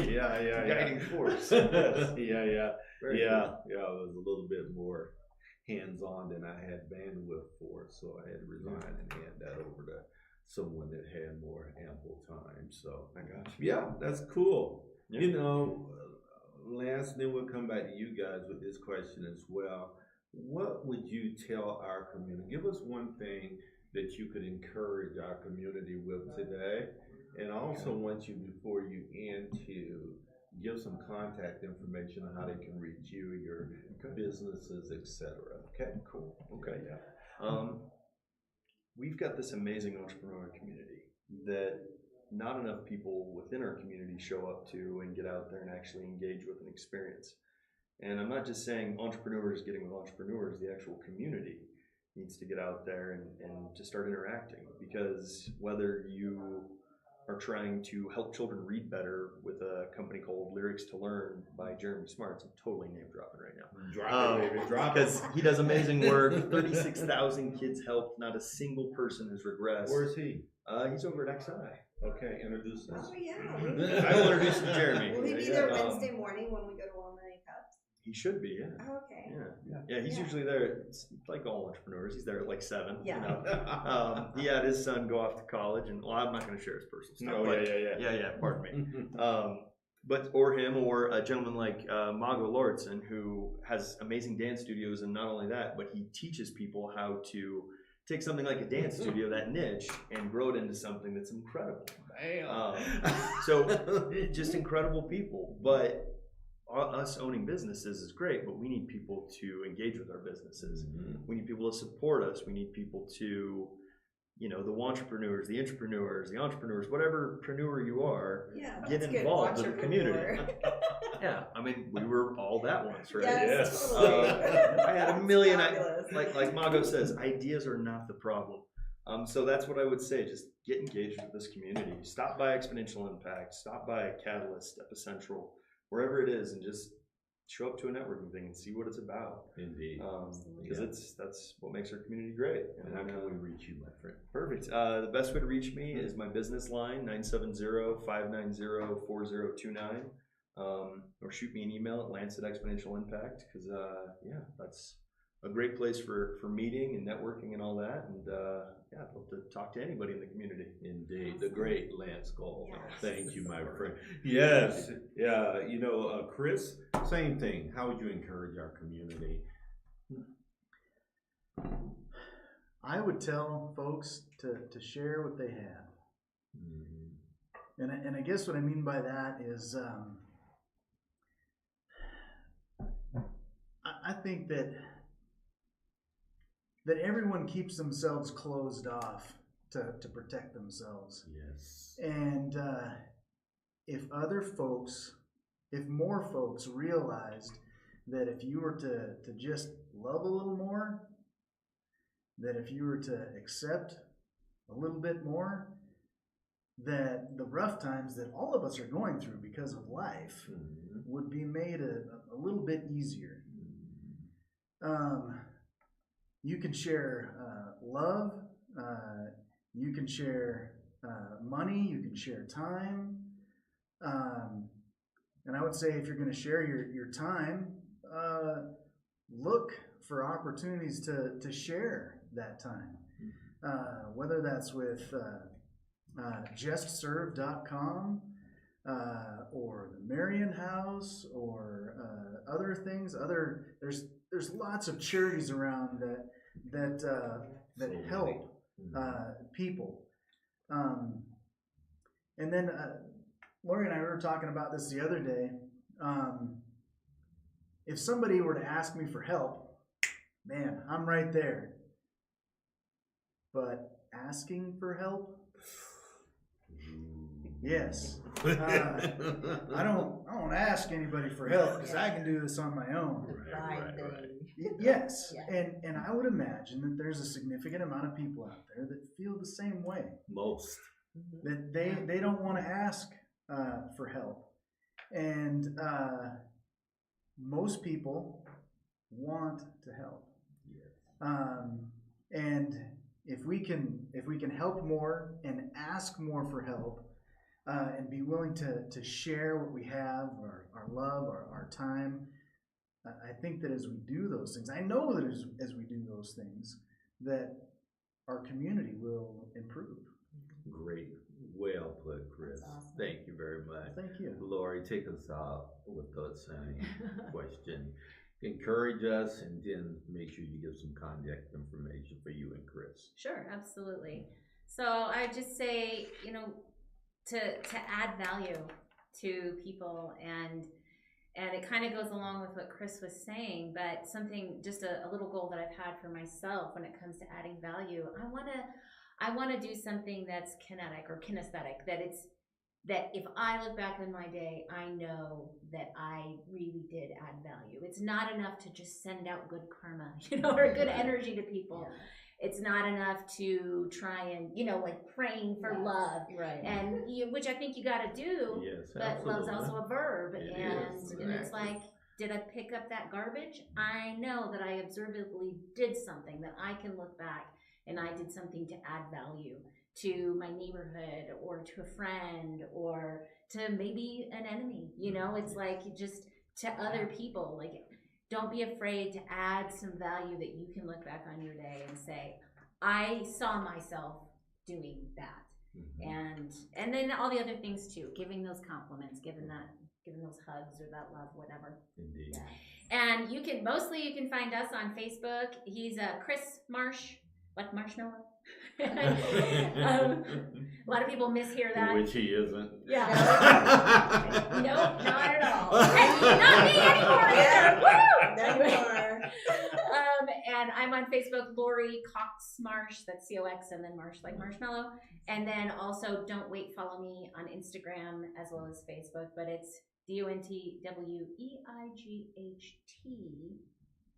Guiding force. Yeah. Very I was a little bit more hands-on than I had bandwidth for, so I had to resign and hand that over to someone that had more ample time. So I got you. Yeah, that's cool. Yeah. Lance, then we'll come back to you guys with this question as well. What would you tell our community? Give us one thing that you could encourage our community with today. And I also want you, before you end, to give some contact information on how they can reach you, your businesses, etc. Okay, cool. Okay. We've got this amazing entrepreneur community that not enough people within our community show up to and get out there and actually engage with and experience. And I'm not just saying entrepreneurs getting with entrepreneurs, the actual community needs to get out there and to start interacting, because whether you are trying to help children read better with a company called Lyrics to Learn by Jeremy Smarts, I'm totally name dropping right now. Drop it, baby, drop it. Because he does amazing work. 36,000 kids helped. Not a single person has regressed. Where's he? He's over at XI. Okay, introduce us. Oh, yeah. I will introduce you to Jeremy. Will he be there Wednesday morning when we go to Walnut Cups? He should be, yeah. Oh, okay. Yeah, he's usually there. It's like all entrepreneurs. He's there at like 7. Yeah. He had his son go off to college, and I'm not going to share his personal stuff. Yeah. Pardon me. Or him, or a gentleman like Mago Lauritsen, who has amazing dance studios, and not only that, but he teaches people how to take something like a dance studio, that niche, and grow it into something that's incredible. So just incredible people. But us owning businesses is great, but we need people to engage with our businesses. We need people to support us. We need people to, the entrepreneurs, whatever preneur you are, get involved with the community. Yeah, I mean, we were all that once, right? Yes. Totally. I had a million, Fabulous. like Mago says, ideas are not the problem. So that's what I would say. Just get engaged with this community. Stop by Exponential Impact. Stop by Catalyst, Epicentral, wherever it is, and just show up to a networking thing and see what it's about. Indeed. Because that's what makes our community great. And how can we reach you, my friend? Perfect. The best way to reach me is my business line, 970-590-4029. Or shoot me an email at lance@exponentialimpact, because that's a great place for meeting and networking and all that. And I'd love to talk to anybody in the community. Indeed, the great Lance Kohl. Yes. Thank you, my friend. Yes, yeah. Chris, same thing. How would you encourage our community? I would tell folks to share what they have. And I guess what I mean by that is I think that everyone keeps themselves closed off to protect themselves. Yes. And if more folks realized that if you were to just love a little more, that if you were to accept a little bit more, that the rough times that all of us are going through because of life would be made a little bit easier. You can share love. You can share money. You can share time. And I would say if you're going to share your time, look for opportunities to share that time. Whether that's with justserve.com or the Marion House or other things. There's lots of charities around that help people. And then Lori and I were talking about this the other day. If somebody were to ask me for help, man, I'm right there. But asking for help, yes. I don't ask anybody for help because I can do this on my own. Right. Yes, Yeah. and I would imagine that there's a significant amount of people out there that feel the same way. Most. That they don't want to ask for help, and most people want to help. And if we can help more and ask more for help, and be willing to share what we have, our love, our time, I think that as we do those things, I know that as we do those things, that our community will improve. Great. Well put, Chris. Awesome. Thank you very much. Thank you. Lori, take us out with that same question. Encourage us and then make sure you give some contact information for you and Chris. Sure, absolutely. So I just say, to add value to people, and it kind of goes along with what Chris was saying, but something, just a little goal that I've had for myself when it comes to adding value. I want to do something that's kinetic or kinesthetic, that if I look back on my day, I know that I really did add value. It's not enough to just send out good karma, or good energy to people. Yeah. It's not enough to try and, like praying for love, Right. and which I think you got to do. Yes, but absolutely. love's also a verb, It and is, and it's exactly. like, did I pick up that garbage? I know that I observably did something that I can look back, and I did something to add value to my neighborhood or to a friend or to maybe an enemy. It's like just to other people. Like, don't be afraid to add some value that you can look back on your day and say, I saw myself doing that. And then all the other things too, giving those compliments, giving those hugs or that love, whatever. Indeed. And you can find us on Facebook. He's Chris Marsh, like marshmallow. A lot of people mishear that. Which he isn't. Yeah. Nope, not at all. And not me anymore either. Woo! There you are. And I'm on Facebook, Lori Cox Marsh. That's COX and then Marsh, like marshmallow. And then also, don't wait, follow me on Instagram as well as Facebook. But it's DONTWEIGHT.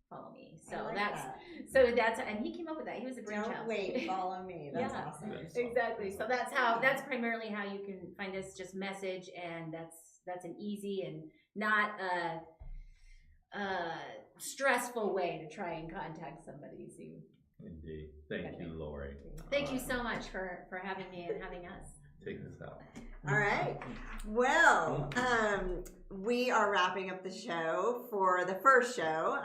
Follow me. So I like that's and he came up with that. He was a brainchild. Don't wait, follow me. That's Yeah. awesome. Exactly. So that's primarily how you can find us. Just message, and that's an easy and not stressful way to try and contact somebody. So Indeed. Thank you, Lori. thank you so much for having me and having us. Take us out. All right. Well, we are wrapping up the show for the first show.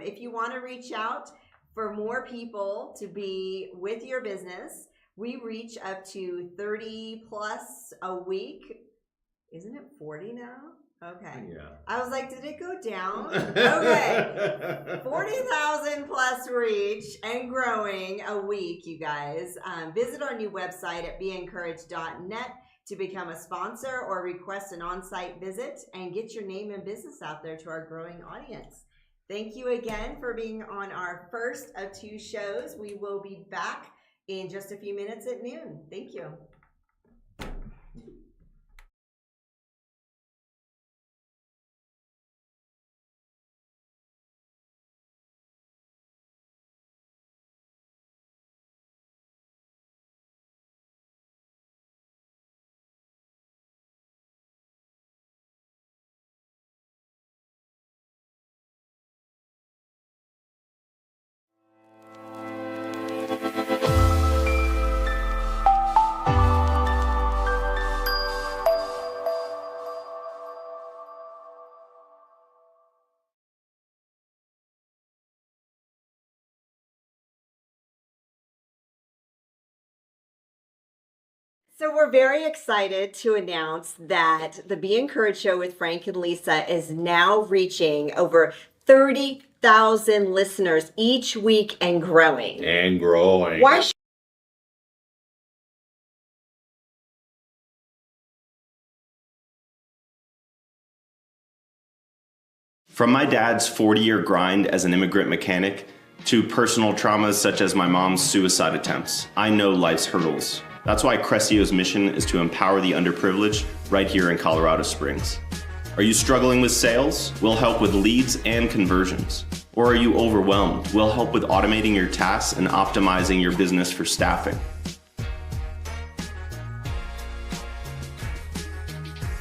If you want to reach out for more people to be with your business, we reach up to 30 plus a week. Isn't it 40 now? Okay. Yeah. I was like, did it go down? Okay. 40,000 plus reach and growing a week, you guys. Visit our new website at beencouraged.net to become a sponsor or request an on-site visit and get your name and business out there to our growing audience. Thank you again for being on our first of 2 shows. We will be back in just a few minutes at noon. Thank you. So we're very excited to announce that the Be Encouraged Show with Frank and Lisa is now reaching over 30,000 listeners each week and growing. And growing. Why From my dad's 40-year grind as an immigrant mechanic to personal traumas such as my mom's suicide attempts, I know life's hurdles. That's why Cressio's mission is to empower the underprivileged right here in Colorado Springs. Are you struggling with sales? We'll help with leads and conversions. Or are you overwhelmed? We'll help with automating your tasks and optimizing your business for staffing.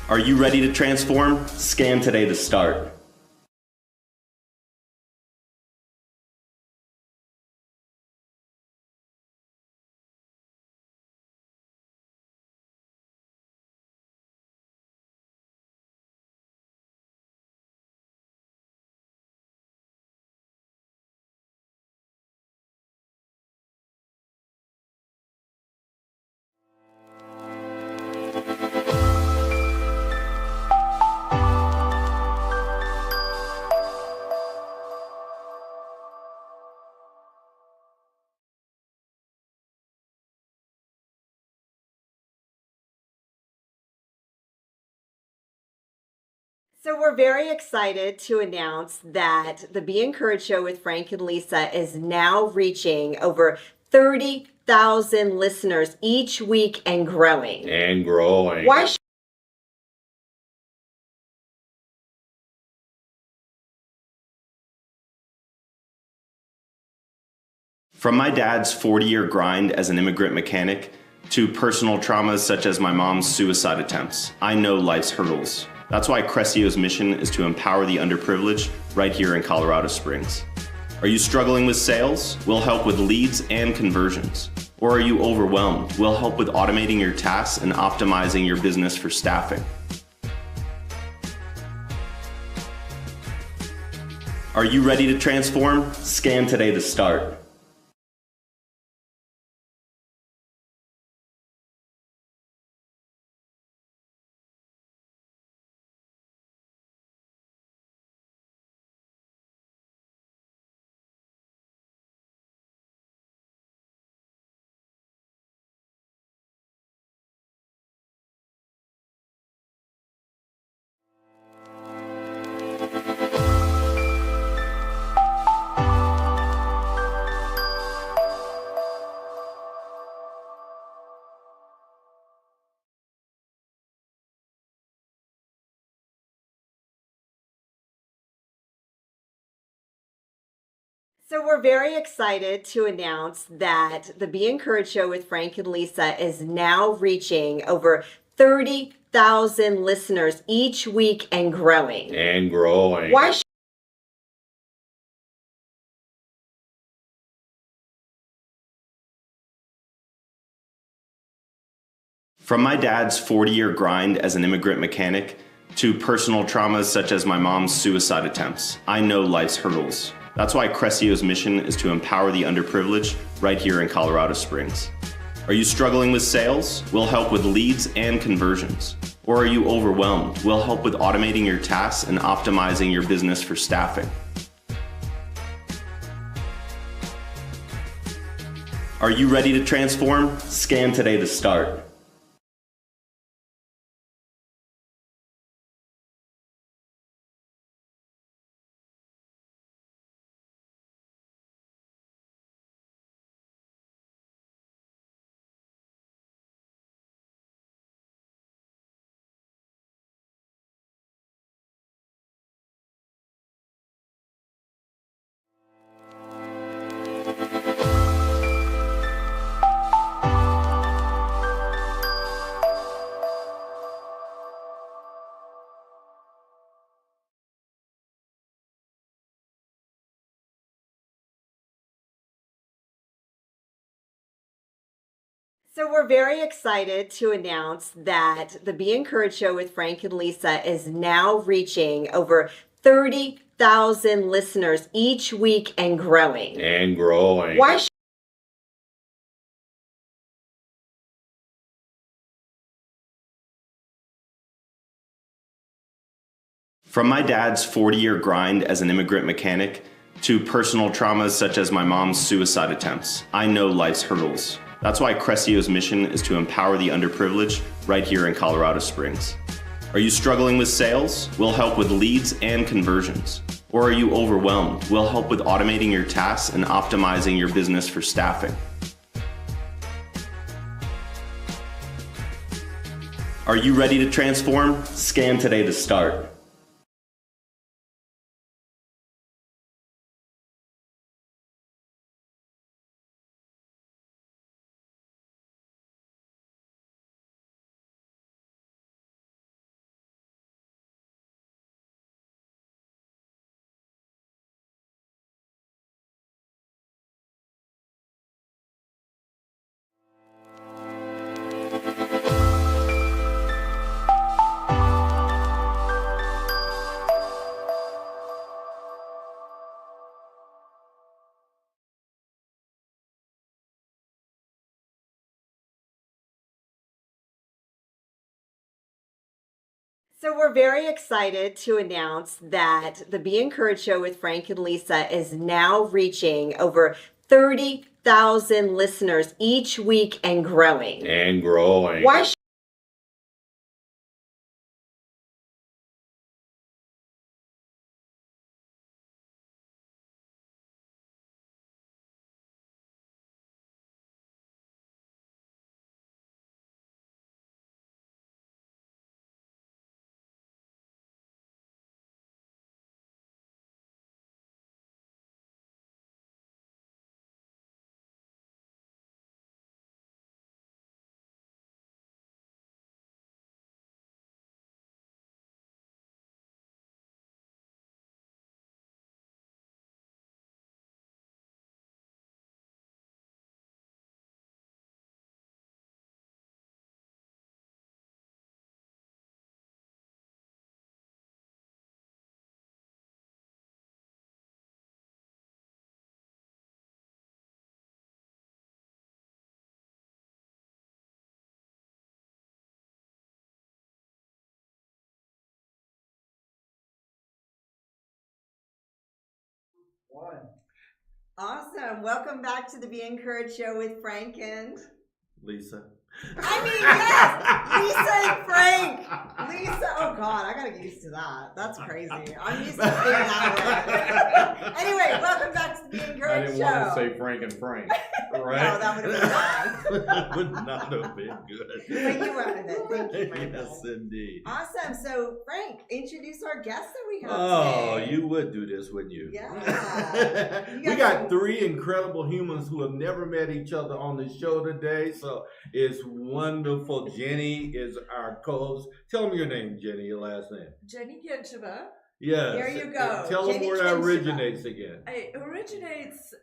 Are you ready to transform? Scan today to start. So we're very excited to announce that the Be Encouraged Show with Frank and Lisa is now reaching over 30,000 listeners each week and growing. And growing. Why From my dad's 40-year grind as an immigrant mechanic to personal traumas such as my mom's suicide attempts, I know life's hurdles. That's why Cressio's mission is to empower the underprivileged right here in Colorado Springs. Are you struggling with sales? We'll help with leads and conversions. Or are you overwhelmed? We'll help with automating your tasks and optimizing your business for staffing. Are you ready to transform? Scan today to start. So we're very excited to announce that the Be Encouraged Show with Frank and Lisa is now reaching over 30,000 listeners each week and growing. And growing. Why From my dad's 40-year grind as an immigrant mechanic to personal traumas such as my mom's suicide attempts, I know life's hurdles. That's why Cressio's mission is to empower the underprivileged right here in Colorado Springs. Are you struggling with sales? We'll help with leads and conversions. Or are you overwhelmed? We'll help with automating your tasks and optimizing your business for staffing. Are you ready to transform? Scan today to start. So we're very excited to announce that the Be Encouraged Show with Frank and Lisa is now reaching over 30,000 listeners each week and growing. And growing. Why From my dad's 40-year grind as an immigrant mechanic to personal traumas such as my mom's suicide attempts, I know life's hurdles. That's why Cressio's mission is to empower the underprivileged right here in Colorado Springs. Are you struggling with sales? We'll help with leads and conversions. Or are you overwhelmed? We'll help with automating your tasks and optimizing your business for staffing. Are you ready to transform? Scan today to start. So we're very excited to announce that the Be Encouraged Show with Frank and Lisa is now reaching over 30,000 listeners each week and growing. And growing. Why Awesome. Welcome back to the Be Encouraged Show with Frank and Lisa. I mean, yes, Lisa and Frank. Lisa, oh God, I gotta get used to that. That's crazy. I'm used to being that way. Anyway, welcome back to the Be I Encouraged didn't want to Show. say Frank and Frank, No, right? that would have been bad. That would not have been good. But you wanted it. Thank you, Frank. Yes, indeed. Awesome. So, Frank, introduce our guests that we have Oh, today. you would do this, wouldn't you? Yeah. You We got got some- three incredible humans who have never met each other on the show today, so it's wonderful. Jenni is our co-host. Tell them your name, Jenni, your last name. Jenni Guentcheve. Yes. There you go. Tell them Jenni where that Guentcheve. originates again. It originates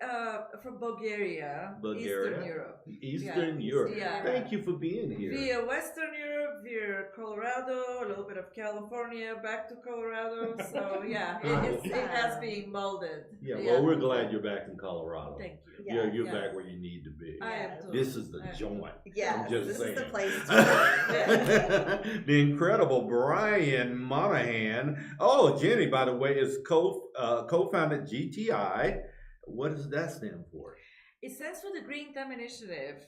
from Bulgaria, Bulgaria? Eastern Europe. Eastern Yeah. Europe. Yeah. Thank you for being here. Via Western Europe, via Colorado, a little bit of California, back to Colorado. So yeah, it has been molded. Yeah, well, we're glad you're back in Colorado. Thank you. Yeah. You're Yeah. back where you need to be. I am too. This is the I am. joint. Yes, I'm just this saying. is the place to be. The incredible Brian Monahan. Oh, Jenni, by the way, is co-founded GTI. What does that stand for? It stands for the Green Thumb Initiative.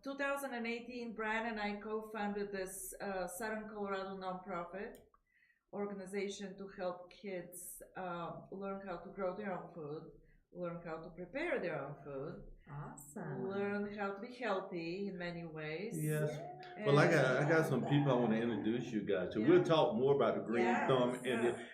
2018, Brian and I co-founded this Southern Colorado nonprofit organization to help kids learn how to grow their own food, learn how to prepare their own food, Awesome. learn how to be healthy in many ways. Yes. Well, I got some people I want to introduce you guys to. We'll talk more about the Green Yes. Thumb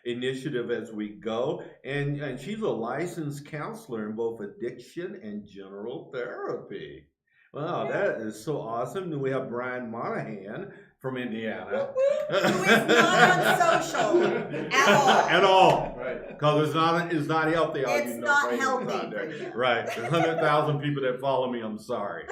initiative as we go. And she's a licensed counselor in both addiction and general therapy. Wow, that is so awesome. Then we have Brian Monahan from Indiana. Who is not on social at all. At all. Right. Because it's not healthy. All It's you not know, healthy out there. for you. Right. 100,000 people that follow me, I'm sorry.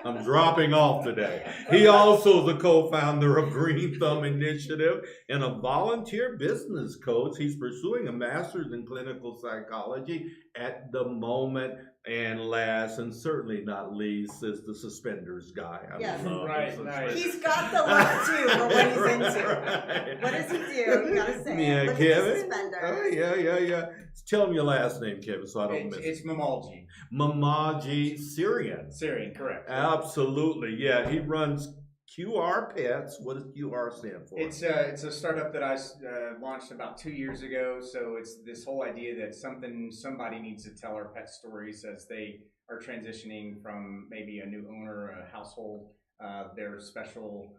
I'm dropping off today. He also is a co-founder of Green Thumb Initiative and a volunteer business coach. He's pursuing a master's in clinical psychology at the moment. And last, and certainly not least, is the suspenders guy. I Yes. love Right, the nice. suspenders. He's got the look too for what he's into. Right. What does he do? You gotta say Yeah, it. Look Kevin. at the suspenders. Oh, yeah. Tell me your last name, Kevin, so I don't miss It's it. Mahmalji. Mahmalji Syrian. Syrian, correct. Absolutely, yeah. He runs QR Pets. What does QR stand for? It's a startup that I launched about 2 years ago. So it's this whole idea that somebody needs to tell our pet stories as they are transitioning from maybe a new owner, a household, their special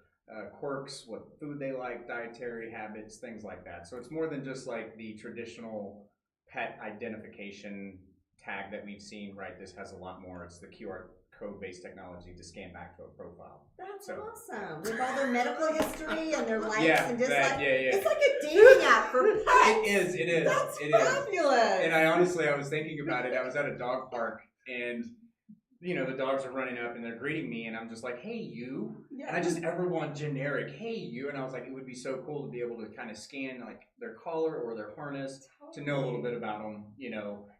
quirks, what food they like, dietary habits, things like that. So it's more than just like the traditional pet identification tag that we've seen, right? This has a lot more. It's the QR code-based technology to scan back to a profile. That's So- awesome. With all their medical history and their likes Yeah, and dislikes. yeah. It's like a dating app for pets. It is. That's It is. fabulous. And I was thinking about it. I was at a dog park, and the dogs are running up and they're greeting me, and I'm just like, "Hey, you!" Yeah. And I just ever want generic, "Hey, you!" And I was like, it would be so cool to be able to kind of scan like their collar or their harness to know a little bit about them.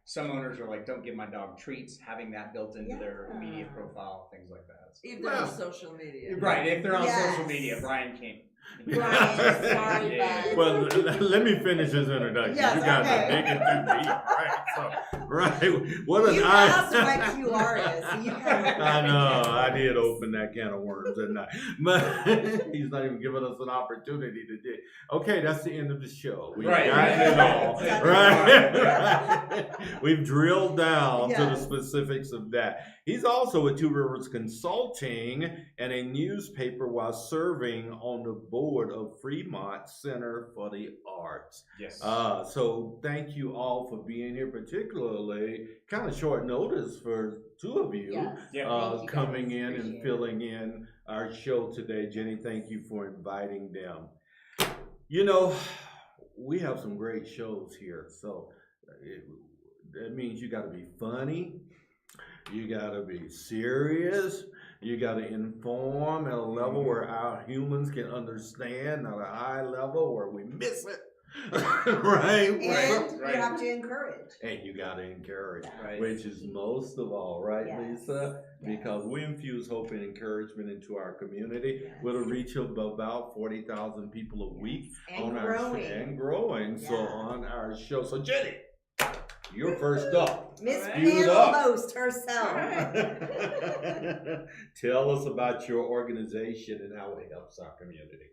Some owners are like, "Don't give my dog treats," having that built into their Yeah. immediate profile, things like that. If they're on social media. Right. If they're on Yes. social media, Brian can't. Brian, sorry, bud. Well, let me finish his introduction. Yes, you guys okay. are digging too deep, right? So, right. What an You I. asked what QR is. So you kind of I know. I did open that can of worms, didn't I? But he's not even giving us an opportunity to do. Okay, that's the end of the show. We Right, got right. it all. That's Right. We've drilled down to the Yes. specifics of that. He's also with Two Rivers Consulting and a newspaper while serving on the board of Fremont Center for the Arts. Yes. So thank you all for being here, particularly kind of short notice for two of you Yes. Yeah. Thank you, coming guys. in and Appreciate it. filling in our show today. Jenny, thank you for inviting them. We have some great shows here, so that means you got to be funny, you got to be serious, you got to inform at a level where our humans can understand, at a high level where we miss it. Right? And you Right. have to encourage. And you got to encourage, Right. which is most of all, right, Yes. Lisa? Yes. Because we infuse hope and encouragement into our community Yes. with a reach of about 40,000 people a week And on growing. our and growing. So Yeah. on our show. So Jenny, you're first up. Miss All right. Speed it Panel up. host herself. Tell us about your organization and how it helps our community.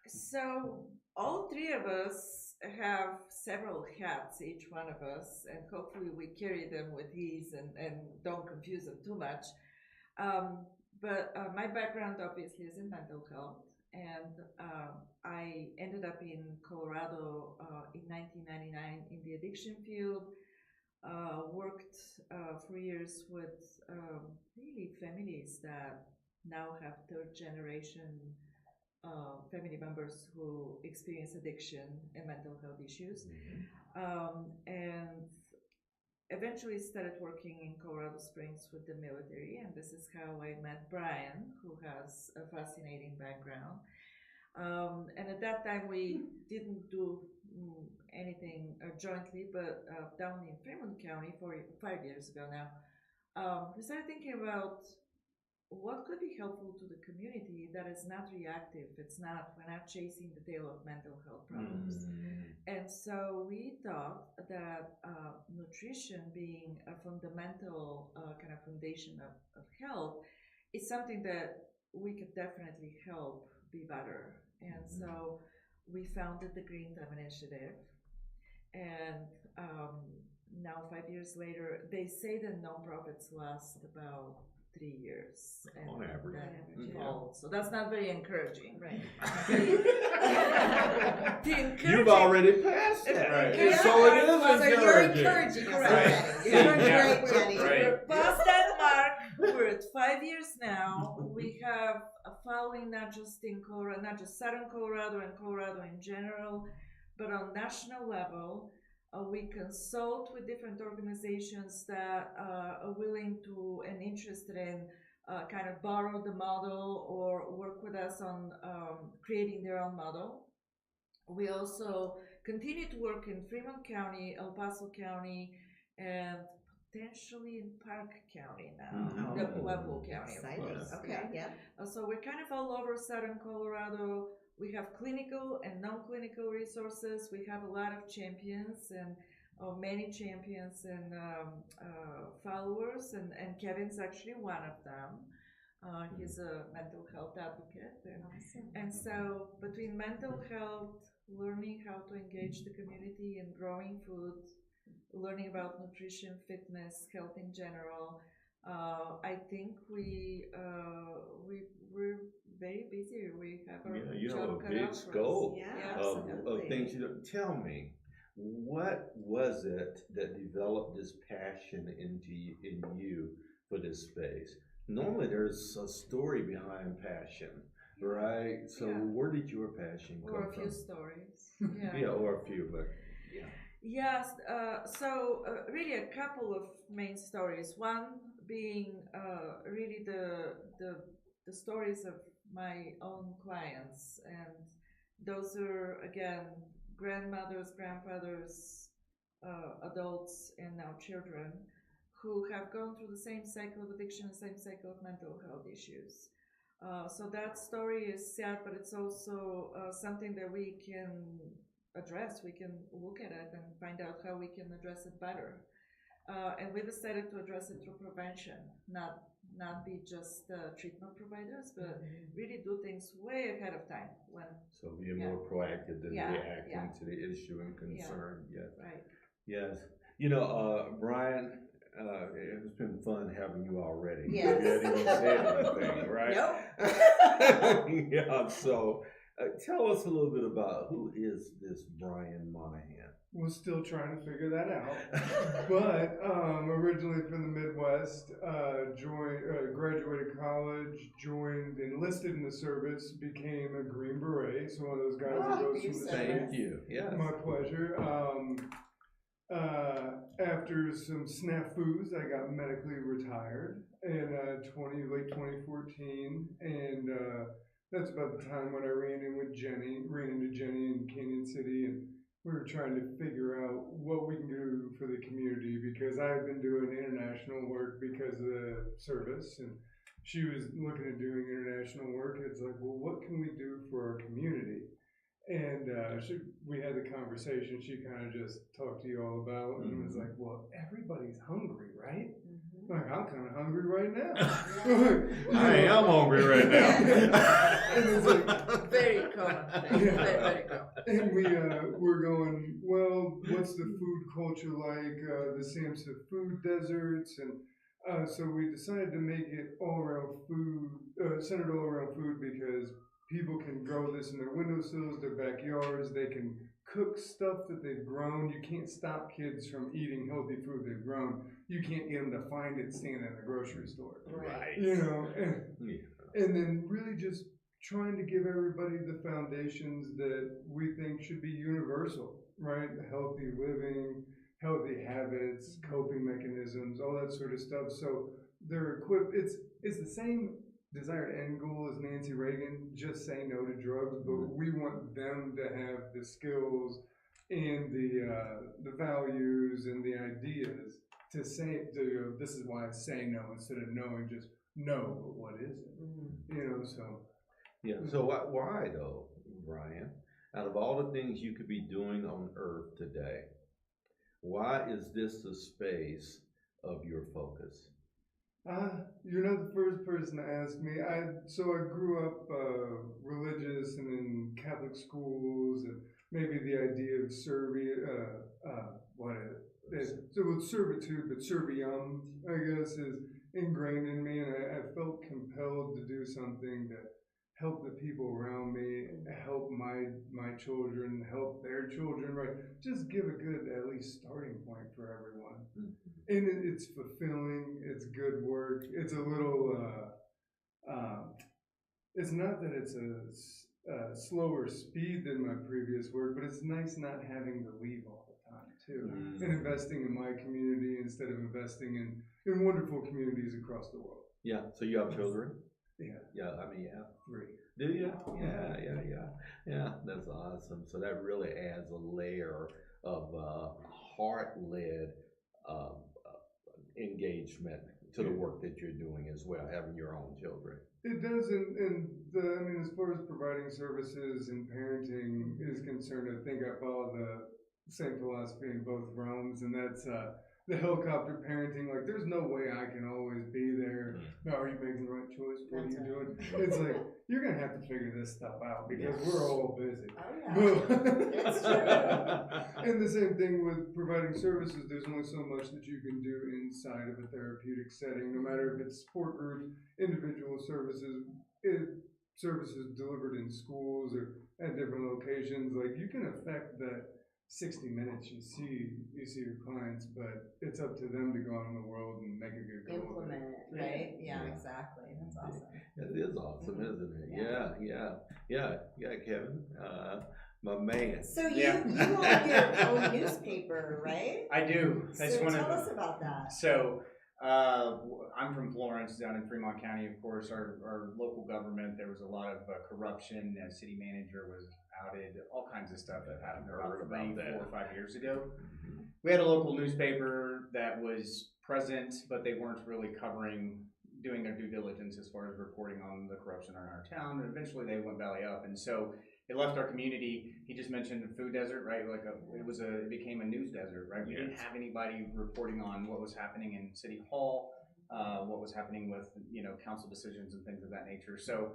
So all three of us have several hats, each one of us, and hopefully we carry them with ease and don't confuse them too much. But my background obviously is in mental health, and I ended up in Colorado in 1999 in the addiction field. Worked for years with really families that now have third generation family members who experience addiction and mental health issues. And eventually started working in Colorado Springs with the military, and this is how I met Brian, who has a fascinating background. And at that time we didn't do anything jointly, but down in Fremont County 5 years ago now, we started thinking about what could be helpful to the community that is not reactive. We're not chasing the tail of mental health problems. And so we thought that nutrition being a fundamental kind of foundation of health is something that we could definitely help be better. And so we founded the Green Thumb Initiative. And now 5 years later, they say that nonprofits last about 3 years. And On average. then Yeah. fall. So that's not very encouraging. Right. You've already passed that. Right. And so it is So you're encouraging. encouraging us Right. already. You're doing Yeah. great, Jenny. Right. We're past that mark. We're at 5 years now. We have a following not just in Colorado, not just Southern Colorado and Colorado in general, but on national level. We consult with different organizations that are willing to and interested in kind of borrow the model or work with us on creating their own model. We also continue to work in Fremont County, El Paso County, and potentially in Park County now, Mm. the Oh. Pueblo County, of Exciting. course. Okay, yeah. So we're kind of all over Southern Colorado. We have clinical and non-clinical resources. We have a lot of champions and many champions and followers, and Kevin's actually one of them. He's a mental health advocate. And so between mental health, learning how to engage the community in growing food, learning about nutrition, fitness, health in general, I think we're very busy. We have our Yeah, you have job a cut big out for us. scope Yeah, of absolutely. things. Tell me, what was it that developed this passion in you for this space? Normally, there's a story behind passion, right? So, Yeah. where did your passion come Or a few from? stories. Yeah, or a few, but yeah. Yes, so really a couple of main stories. One being really the stories of my own clients, and those are again grandmothers, grandfathers, adults, and now children who have gone through the same cycle of addiction, the same cycle of mental health issues. So that story is sad, but it's also something that we can address. We can look at it and find out how we can address it better. And we decided to address it through prevention, not be just treatment providers, but really do things way ahead of time. So being more proactive than Yeah, reacting yeah. to the issue and concern. Yes. Right. Yes. Brian, it's been fun having you already. Yes. You haven't even said anything, right? Nope. Yeah. So tell us a little bit about who is this Brian Monahan? We're still trying to figure that out. But originally from the Midwest, graduated college, enlisted in the service, became a Green Beret. So one of those guys that goes through the Thank you. Yeah. My pleasure. After some snafus, I got medically retired in late 2014, and that's about the time when I ran into Jenni in Canyon City, and we were trying to figure out what we can do for the community, because I had been doing international work because of the service, and she was looking at doing international work. It's like, well, what can we do for our community? And we had the conversation. She kind of just talked to you all about, and was like, well, everybody's hungry, right? Like, I'm kind of hungry right now. I am hungry right now. And it's like, Very common. Very common. and we're going, well, what's the food culture like? The Samson food deserts, and so we decided to make it all around food, centered all around food, because people can grow this in their windowsills, their backyards. They can cook stuff that they've grown. You can't stop kids from eating healthy food they've grown. You can't get them to find it standing in the grocery store. Right. And then really just trying to give everybody the foundations that we think should be universal, right? Healthy living, healthy habits, coping mechanisms, all that sort of stuff. So they're equipped. It's the same desired end goal as Nancy Reagan, just say no to drugs, but we want them to have the skills and the values and the ideas to say, this is why I say no instead of knowing just no, but what is it? So. Yeah. So why though, Brian? Out of all the things you could be doing on Earth today, why is this the space of your focus? You're not the first person to ask me. I grew up religious and in Catholic schools, and maybe the idea of servitude, but servium, I guess, is ingrained in me, and I felt compelled to do something to help the people around me, help my children, help their children, right? Just give a good, at least, starting point for everyone. And it's fulfilling, it's good work, it's a little, it's not that it's a slower speed than my previous work, but it's nice not having to leave all the time, too. And investing in my community instead of investing in wonderful communities across the world. Yeah, so you have children? Yeah. Yeah, I mean, yeah. 3. Do you? Yeah, that's awesome. So that really adds a layer of heart-led engagement to the work that you're doing as well, having your own children. It does, I mean, as far as providing services and parenting is concerned, I think I follow the same philosophy in both realms, and that's the helicopter parenting. Like, there's no way I can always be there. No, are you making the right choice? What are you doing? It's like, you're going to have to figure this stuff out because we're all busy. Oh, yeah. It's true. And the same thing with providing services. There's only so much that you can do inside of a therapeutic setting, no matter if it's sport groups, individual services, services delivered in schools or at different locations. Like, you can affect that 60 minutes you see your clients, but it's up to them to go out in the world and make a good go of Implement it, right? Yeah, exactly. That's awesome. It is awesome, isn't it? Yeah, Kevin, my man. So you own your own newspaper, right? I do. I just So wanna- tell us about that. So, I'm from Florence, down in Fremont County. Of course, our local government, there was a lot of corruption. A city manager was outed, all kinds of stuff that happened about 3, 4, or 5 years ago. We had a local newspaper that was present, but they weren't really doing their due diligence as far as reporting on the corruption in our town. And eventually they went belly up. And so it left our community. He just mentioned the food desert, right? Like it became a news desert, right? We didn't have anybody reporting on what was happening in City Hall, what was happening with, council decisions and things of that nature. So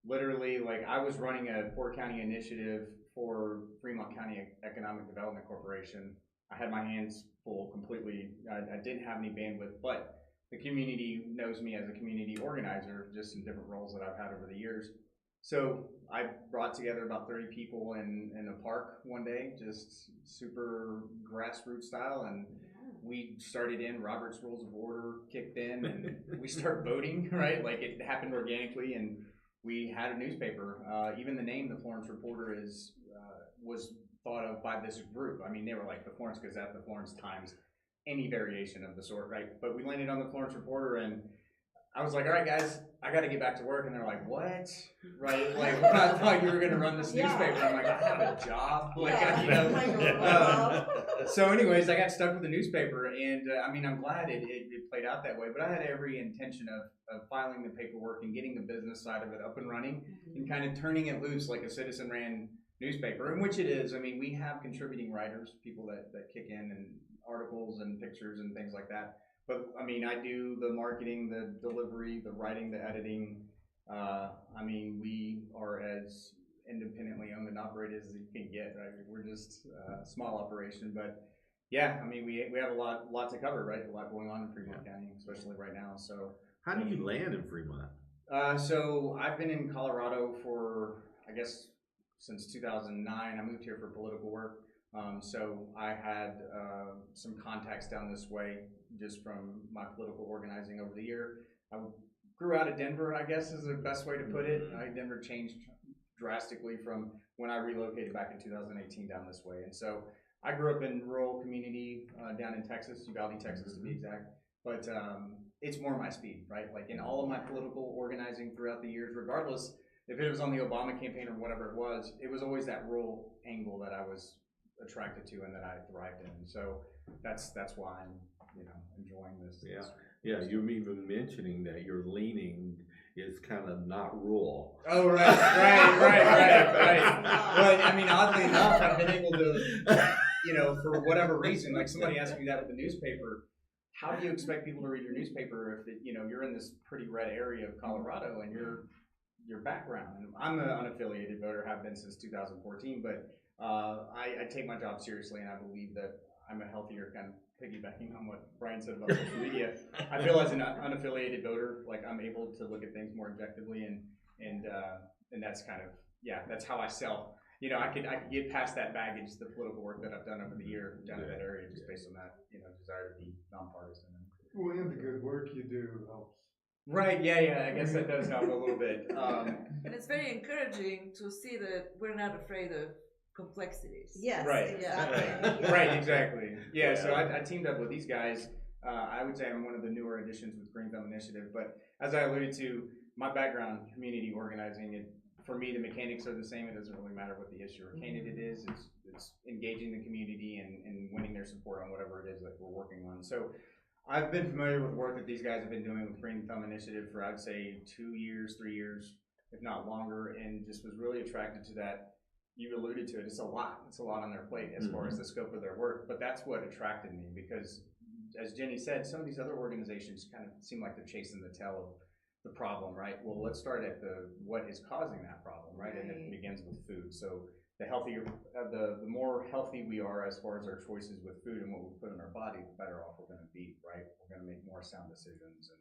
literally, like, I was running a 4-county initiative for Fremont County Economic Development Corporation. I had my hands full completely. I didn't have any bandwidth, but the community knows me as a community organizer, just in different roles that I've had over the years. So I brought together about 30 people in a park one day, just super grassroots style, and we started in, Robert's Rules of Order kicked in, and we start voting, right? Like, it happened organically, and we had a newspaper. Even the name, the Florence Reporter, was thought of by this group. I mean, they were like the Florence Gazette, the Florence Times, any variation of the sort, right? But we landed on the Florence Reporter, and I was like, all right, guys, I got to get back to work. And they're like, what? Right? Like, I thought you were going to run this newspaper. I'm like, I have a job. Like, so anyways, I got stuck with the newspaper, and I mean, I'm glad it played out that way, but I had every intention of filing the paperwork and getting the business side of it up and running and kind of turning it loose like a citizen ran newspaper, in which it is. I mean, we have contributing writers, people that kick in and articles and pictures and things like that. But I mean, I do the marketing, the delivery, the writing, the editing. I mean, we are as independently owned and operated as you can get, right? We're just a small operation, but yeah, I mean, we have a lot to cover, right? A lot going on in Fremont County, especially right now. So how do you land in Fremont? So I've been in Colorado for, I guess, since 2009. I moved here for political work. So I had some contacts down this way just from my political organizing over the year. I grew out of Denver, I guess is the best way to put it. Denver changed drastically from when I relocated back in 2018 down this way. And so I grew up in rural community down in Texas, Uvalde, Texas to be exact. But it's more my speed, right? Like in all of my political organizing throughout the years, regardless if it was on the Obama campaign or whatever it was always that rural angle that I was attracted to and that I thrived in. So that's why I'm enjoying this. Yeah, you're even mentioning that your leaning is kind of not rural. Oh, right. But I mean, oddly enough, I've been able to, for whatever reason, like somebody asked me that with the newspaper, how do you expect people to read your newspaper if you're in this pretty red area of Colorado and your background? And I'm an unaffiliated voter, have been since 2014, but I take my job seriously, and I believe that I'm a healthier, kind of piggybacking on what Brian said about social media. I feel as an unaffiliated voter, like I'm able to look at things more objectively, and that's kind of, that's how I sell. I could get past that baggage, the political work that I've done over the year down in that area, just based on that, desire to be nonpartisan. Well, and the good work you do helps. Right, yeah, I guess that does help a little bit. And it's very encouraging to see that we're not afraid of complexities. Yes, right. Exactly. Right, exactly. Yeah, so I teamed up with these guys. I would say I'm one of the newer additions with Green Thumb Initiative, but as I alluded to, my background, community organizing, for me, the mechanics are the same. It doesn't really matter what the issue or candidate is. It's engaging engaging the community and winning their support on whatever it is that we're working on. So I've been familiar with the work that these guys have been doing with Green Thumb Initiative for, I'd say, 2 years, 3 years, if not longer, and just was really attracted to that. You alluded to it. It's a lot. It's a lot on their plate as far as the scope of their work. But that's what attracted me because, as Jenni said, some of these other organizations kind of seem like they're chasing the tail of the problem, right? Well, let's start at what is causing that problem, right? And it begins with food. So the healthier, the more healthy we are as far as our choices with food and what we put in our body, the better off we're going to be, right? We're going to make more sound decisions and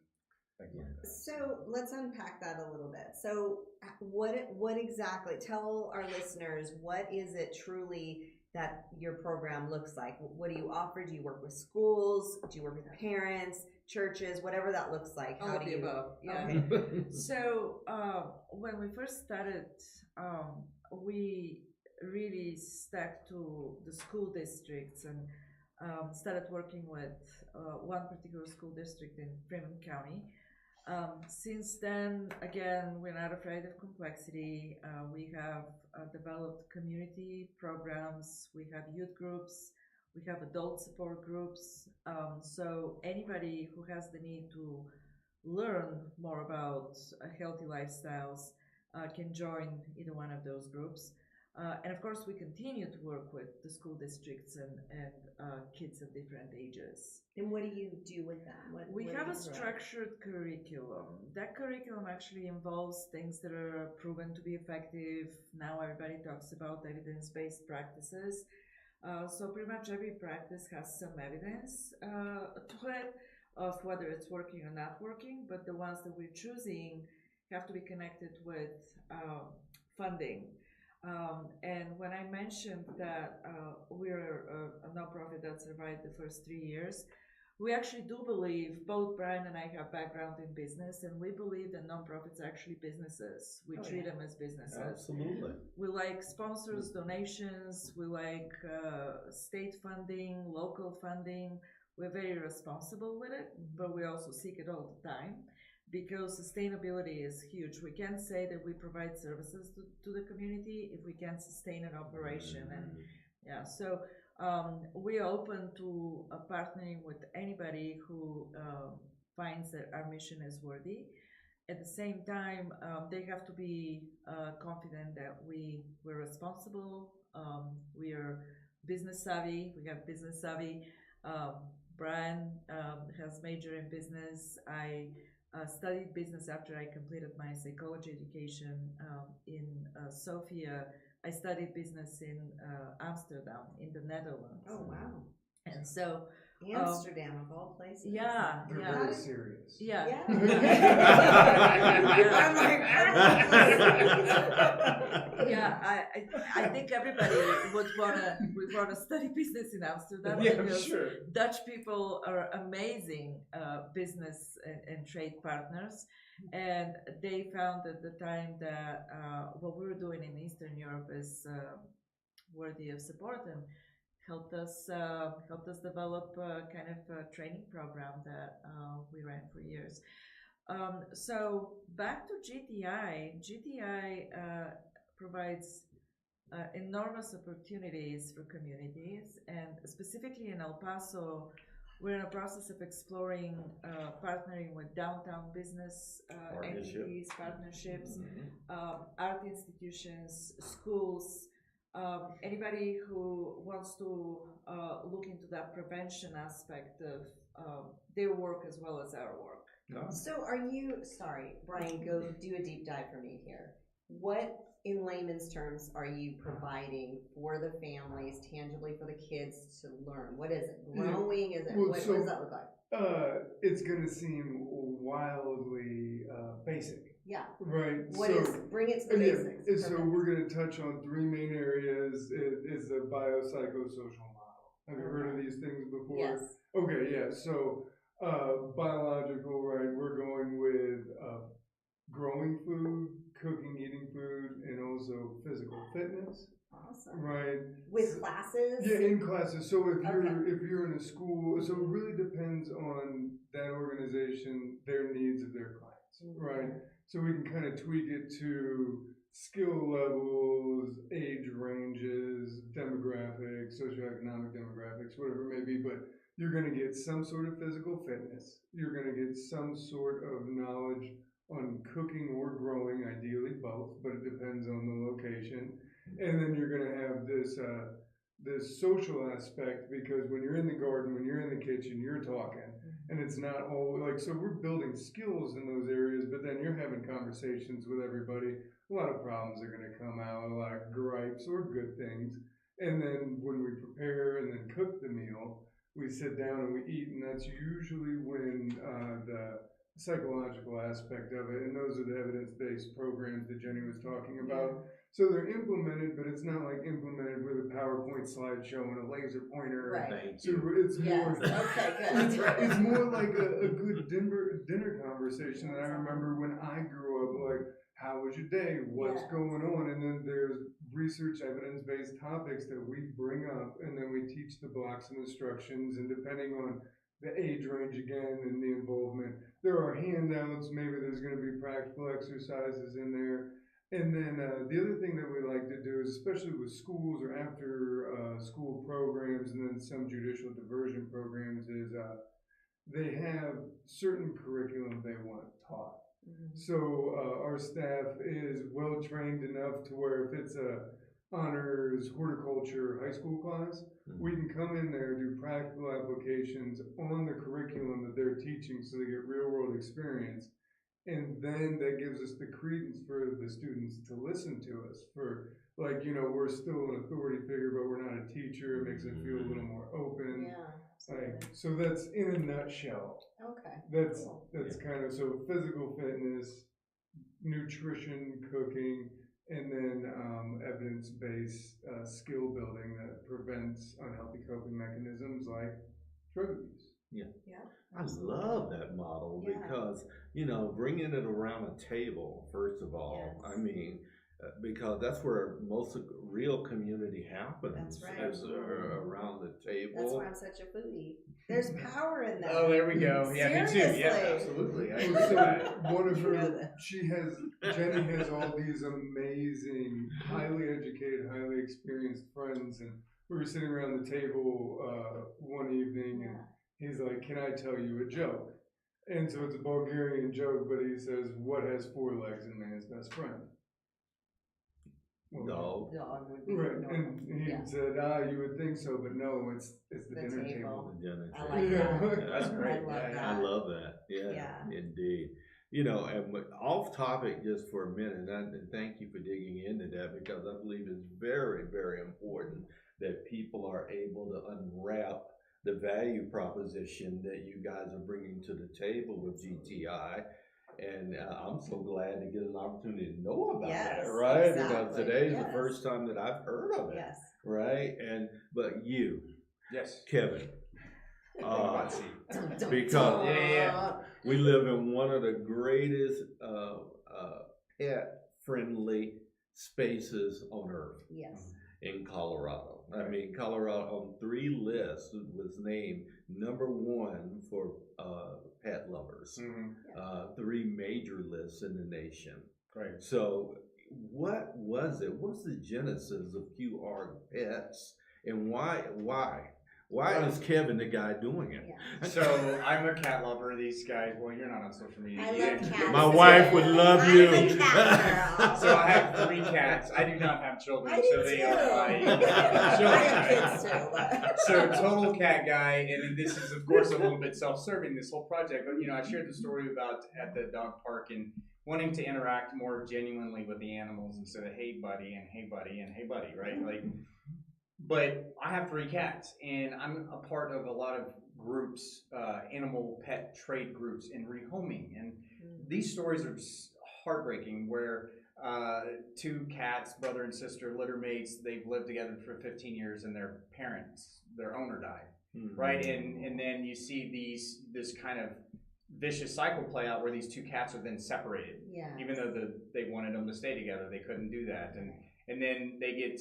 things like that. So let's unpack that a little bit. So what exactly, tell our listeners, what is it truly that your program looks like? What do you offer? Do you work with schools? Do you work with parents, churches, whatever that looks like? All of the above. Yeah. Okay. So when we first started, we really stuck to the school districts and started working with one particular school district in Fremont County. Since then, again, we're not afraid of complexity. We have developed community programs. We have youth groups. We have adult support groups. So anybody who has the need to learn more about healthy lifestyles can join either one of those groups. And of course, we continue to work with the school districts and kids of different ages. And what do you do with them? We have a structured curriculum. That curriculum actually involves things that are proven to be effective. Now everybody talks about evidence-based practices. So pretty much every practice has some evidence to it of whether it's working or not working, but the ones that we're choosing have to be connected with funding. And when I mentioned that we're a nonprofit that survived the first 3 years, we actually do believe, both Brian and I have background in business, and we believe that nonprofits are actually businesses. We treat them as businesses. Absolutely. We like sponsors, donations, we like state funding, local funding. We're very responsible with it, but we also seek it all the time because sustainability is huge. We can't say that we provide services to the community if we can't sustain an operation. And yeah, so we're open to partnering with anybody who finds that our mission is worthy. At the same time, they have to be confident that we're responsible, we are business savvy, we have business savvy. Brian has major in business. I studied business after I completed my psychology education in Sofia. I studied business in Amsterdam, in the Netherlands. Oh, wow. And so Amsterdam, of all places. Yeah, They're yeah. very serious. Yeah. Yeah, I think everybody would wanna study business in Amsterdam because sure. Dutch people are amazing business and trade partners, and they found at the time that what we were doing in Eastern Europe is worthy of support and helped us develop a kind of a training program that we ran for years. So back to GTI. GTI provides enormous opportunities for communities, and specifically in El Paso, we're in a process of exploring partnering with downtown business entities, partnerships, art institutions, schools, anybody who wants to look into that prevention aspect of their work as well as our work. So are you, sorry, Brian, go do a deep dive for me here. What, in layman's terms, are you providing for the families, tangibly for the kids to learn? What is it? Growing? Is it? Well, What does that look like? It's going to seem wildly basic. Yeah. Right. Bring it to the basics. So we're going to touch on three main areas. Is the biopsychosocial model. Have you heard of these things before? Yes. Okay, yeah. So biological, right? We're going with growing food, cooking, eating food, and also physical fitness. Awesome. Right. With classes? Yeah, in classes. So if you're in a school, so it really depends on that organization, their needs of their clients, right? So we can kind of tweak it to skill levels, age ranges, demographics, socioeconomic demographics, whatever it may be, but you're going to get some sort of physical fitness. You're going to get some sort of knowledge on cooking or growing, ideally both, but it depends on the location. And then you're going to have this social aspect, because when you're in the garden, when you're in the kitchen, you're talking, and it's not all like, so we're building skills in those areas, but then you're having conversations with everybody. A lot of problems are going to come out, a lot of gripes or good things. And then when we prepare and then cook the meal, we sit down and we eat, and that's usually when the psychological aspect of it, and those are the evidence-based programs that Jenni was talking about. So they're implemented, but it's not like implemented with a PowerPoint slideshow and a laser pointer. Right. So it's more, Okay, good. it's more like a good dinner conversation. And I remember when I grew up, like, how was your day? What's going on? And then there's research evidence-based topics that we bring up, and then we teach the blocks and instructions, and depending on the age range again and the involvement, there are handouts, maybe there's going to be practical exercises in there. And then the other thing that we like to do is, especially with schools or after school programs, and then some judicial diversion programs, is they have certain curriculum they want taught. So our staff is well trained enough to where if it's a honors horticulture high school class, we can come in there, do practical applications on the curriculum that they're teaching, so they get real world experience. And then that gives us the credence for the students to listen to us. For, like, you know, we're still an authority figure, but we're not a teacher. It makes it feel a little more open. Like, so that's in a nutshell. Okay. That's kind of, so physical fitness, nutrition, cooking, and then evidence-based skill building that prevents unhealthy coping mechanisms like drug abuse. I love that model because, you know, bringing it around a table, first of all, I mean, because that's where most of real community happens. That's right. Is around the table. That's why I'm such a foodie. There's power in that. Oh, there we go. Yeah, me too. Yeah, Seriously. absolutely. I And agree with that. so one of her, Jenni has all these amazing, highly educated, highly experienced friends, and we were sitting around the table one evening, and he's like, "Can I tell you a joke?" And so it's a Bulgarian joke, but he says, "What has 4 legs and man's best friend?" No. Dog would be Right, normal. and he said, you would think so, but no, it's the dinner table. I like that. That's great. I love that. I love that. Yeah, indeed. You know, and off topic just for a minute, and thank you for digging into that, because I believe it's very, very important that people are able to unwrap the value proposition that you guys are bringing to the table with GTI. And I'm so glad to get an opportunity to know about that, right? Exactly. Because today is the first time that I've heard of it, right? But you, Kevin, because we live in one of the greatest pet-friendly spaces on earth. In Colorado. I mean, Colorado on 3 lists was named #1 for pet lovers. 3 major lists in the nation. Right. So what was it? What's the genesis of QR Pets, and why is Kevin the guy doing it? So I'm a cat lover. These guys, well, you're not on social media. I love cats. My wife would love you. I'm a cat girl. So I have 3 cats. I do not have children, I do so they too. are my I children. have kids too, but So total cat guy, and this is of course a little bit self-serving, this whole project, but you know, I shared the story about at the dog park and wanting to interact more genuinely with the animals instead of hey buddy and hey buddy and hey buddy, right? Like, but I have 3 cats, and I'm a part of a lot of groups, animal pet trade groups in rehoming, and these stories are heartbreaking where 2 cats, brother and sister, litter mates, they've lived together for 15 years, and their parents, their owner died, right? And then you see this kind of vicious cycle play out where these 2 cats are then separated, even though they wanted them to stay together, they couldn't do that, and then they get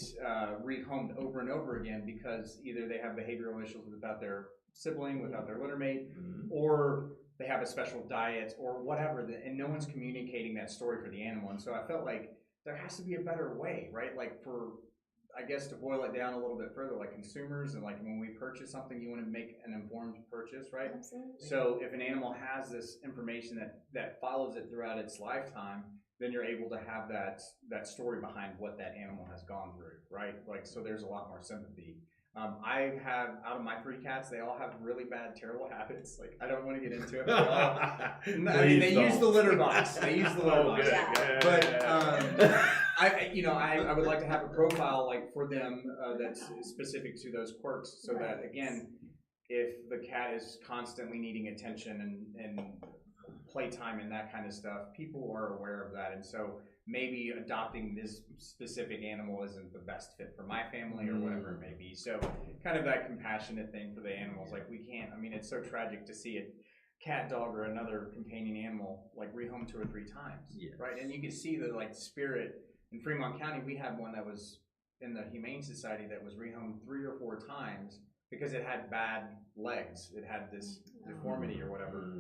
rehomed over and over again because either they have behavioral issues without their sibling, without their litter mate, or they have a special diet or whatever, and no one's communicating that story for the animal. And so I felt like there has to be a better way, right? Like I guess to boil it down a little bit further, like consumers, and like when we purchase something, you want to make an informed purchase, right? Absolutely. So if an animal has this information that follows it throughout its lifetime, then you're able to have that story behind what that animal has gone through, right? Like, so there's a lot more sympathy. I have, out of my 3 cats, they all have really bad, terrible habits. Like, I don't want to get into it. But I mean, they use the litter box. They use the litter box. But I would like to have a profile like for them that's specific to those quirks, so that again, if the cat is constantly needing attention and playtime and that kind of stuff, people are aware of that, and so maybe adopting this specific animal isn't the best fit for my family or whatever it may be. So kind of that compassionate thing for the animals. Like we can't, I mean, it's so tragic to see a cat, dog, or another companion animal like rehome 2 or 3 times, right? And you can see the like spirit. In Fremont County, we had one that was in the Humane Society that was rehomed 3 or 4 times because it had bad legs. It had this deformity or whatever.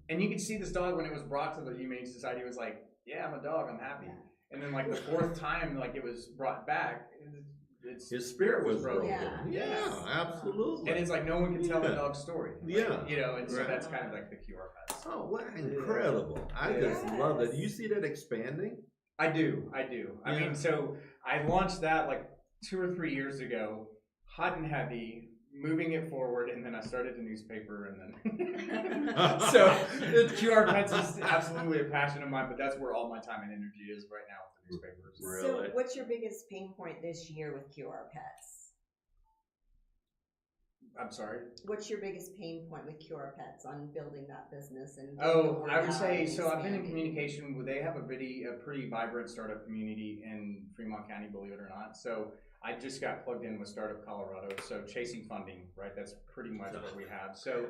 And you could see this dog when it was brought to the Humane Society, it was like, yeah, I'm a dog, I'm happy. And then like the 4th time, like it was brought back, his spirit was broken. Yeah, Absolutely. And it's like no one can tell the dog's story. Yeah. You know, and so that's kind of like the QR pets. Oh, what incredible. I just love that. You see that expanding? I do. I mean, so I launched that like 2 or 3 years ago, hot and heavy, moving it forward, and then I started a newspaper, and then so the QR pets is absolutely a passion of mine, but that's where all my time and energy is right now with the newspapers. Really? So what's your biggest pain point this year with QR pets? I'm sorry? What's your biggest pain point with QR pets on building that business? And I would say, so I've been in communication with, they have a pretty vibrant startup community in Fremont County, believe it or not. So I just got plugged in with Startup Colorado, so chasing funding, right? That's pretty much what we have. So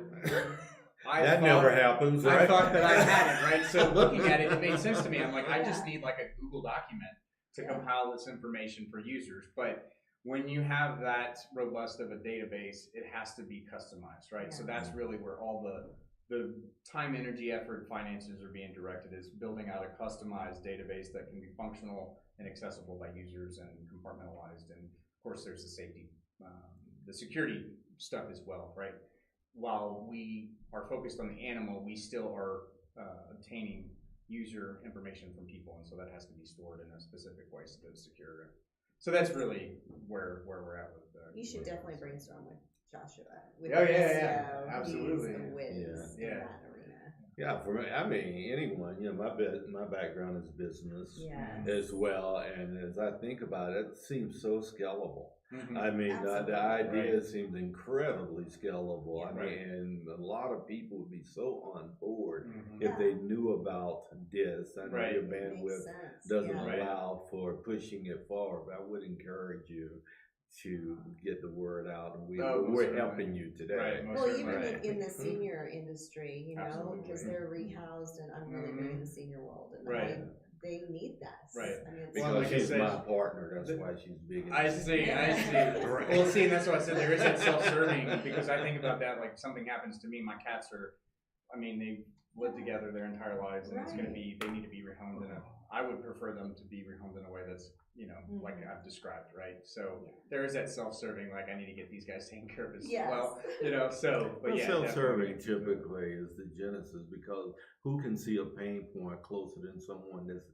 that never happens, right? I thought that I had it, right? So looking at it, it made sense to me. I'm like, I just need like a Google document to compile this information for users. But when you have that robust of a database, it has to be customized, right? So that's really where all the time, energy, effort, finances are being directed, is building out a customized database that can be functional and accessible by users and compartmentalized. And of course, there's the safety, the security stuff as well, right? While we are focused on the animal, we still are obtaining user information from people, and so that has to be stored in a specific way so that it's secure. So that's really where we're at with you should definitely brainstorm with Joshua. With absolutely. He's a whiz in that arena. Yeah, for me, I mean, anyone, you know, my background is business as well, and as I think about it, it seems so scalable. I mean, the idea seems incredibly scalable. I mean, and a lot of people would be so on board if they knew about this. I know your bandwidth doesn't allow for pushing it forward, but I would encourage you to get the word out, and we're helping you today. Well, even in the senior industry, you know, because they're rehoused, and I'm really big in the senior world, and they need that. Right. I mean, Because she's my partner, that's why she's big. I see. Well, see, and that's why I said there is that self-serving, because I think about that, like something happens to me, my cats are, I mean, they've lived together their entire lives, and it's going to be, they need to be rehomed in I would prefer them to be rehomed in a way that's, you know, like I've described, right? So there is that self-serving, like I need to get these guys taken care of as well, you know, so, but self-serving typically is the genesis, because who can see a pain point closer than someone that's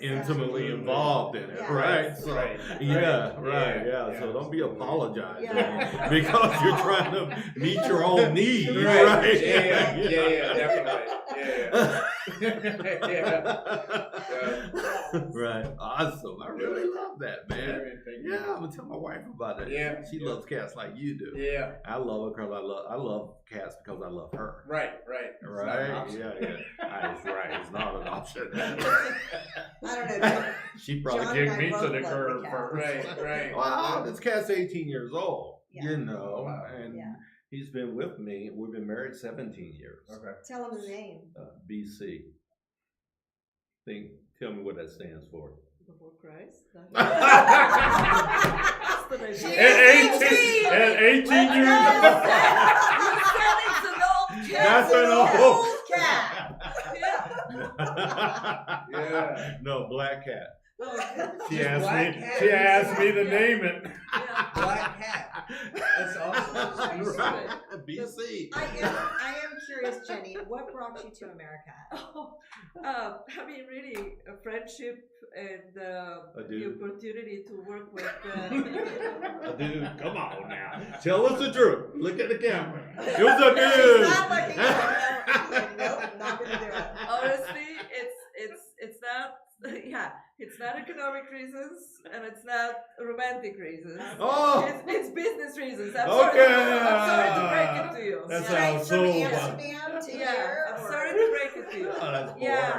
intimately involved in it, right? So, so don't be apologizing because you're trying to meet your own needs, right? Right. Awesome. I really love that, man. Yeah, I'm gonna tell my wife about it. Yeah. She loves cats like you do. Yeah. I love her because I love cats because I love her. Right. That's right. It's not an option. I don't know. She probably kicked me to the curb first. Right. Wow, this cat's 18 years old. You know, and he's been with me. We've been married 17 years. Okay. Tell him his name. BC. Tell me what that stands for. Before Christ. At 18 years old. That's an old cat. Yeah. No, Black Cat. She Just asked Black me. Cat. She asked me to name it. Black Cat. That's awesome. Right. BC. I am curious, Jenni, what brought you to America? I mean, really, a friendship and the dude. opportunity to work with. Dude, come on now. Tell us the truth. Look at the camera. It was a She's dude. not looking at me. Nope, not gonna do it. Honestly, it's not. Yeah, it's not economic reasons and it's not romantic reasons. Oh. It's business reasons. I'm Okay. sorry to break it to you. That Straight sounds from so Amsterdam to here. I'm or- sorry to break it to you. Oh, that's Yeah.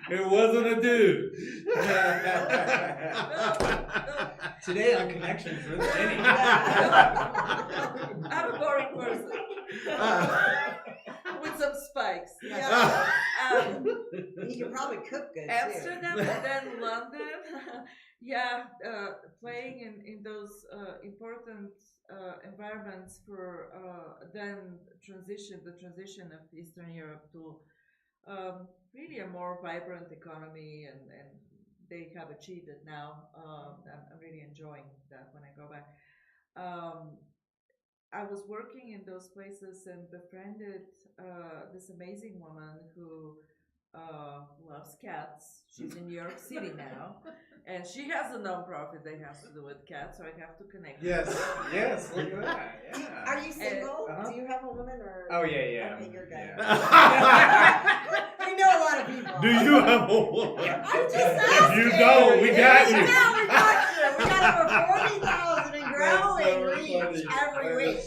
boring. It wasn't a dude. Today on Connections with Jenni. I'm a boring person. With some spikes. Yeah. You can probably cook good Amsterdam too. and then London. Yeah, playing in those important environments for then the transition of Eastern Europe to really a more vibrant economy, and they have achieved it now. I'm really enjoying that when I go back. I was working in those places and befriended this amazing woman who loves cats. She's in New York City now, and she has a nonprofit that has to do with cats, so I have to connect. Yes, look at that. Yeah. Are you single? Uh-huh. Do you have a woman or? Oh, yeah. Okay, you're good. Yeah. We know a lot of people. Do you have a woman? I'm just If asking. you don't, we got you. Now we got you. We got over 40,000 and growing reach every week.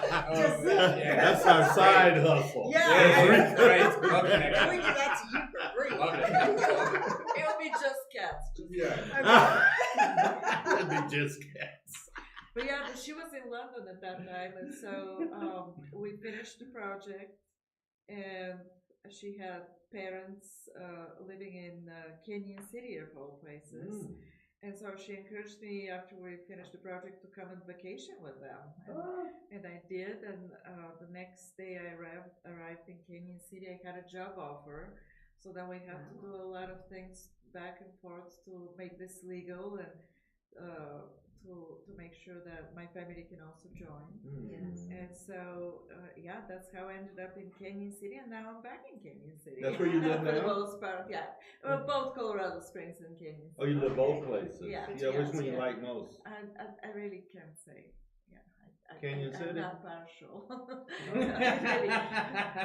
That's our side hustle. Yeah. Right. Love Connection. We do that to you for free. Love it. It'll be just cats. It'd be just cats. But yeah, she was in London at that time, and so we finished the project, and she had parents living in Canyon City, of all places. And so she encouraged me after we finished the project to come on vacation with them. And I did, and the next day I arrived in Canyon City. I had a job offer, so then we had to do a lot of things back and forth to make this legal and to make sure that my family can also join. Yes. And so, that's how I ended up in Canyon City, and now I'm back in Canyon City. That's where you live For the now? most part, yeah. Well, both Colorado Springs and Canyon City. Oh, you live both places. Yeah. Which one you Yeah. like most? I really can't say. Yeah, Canyon City? I'm not partial.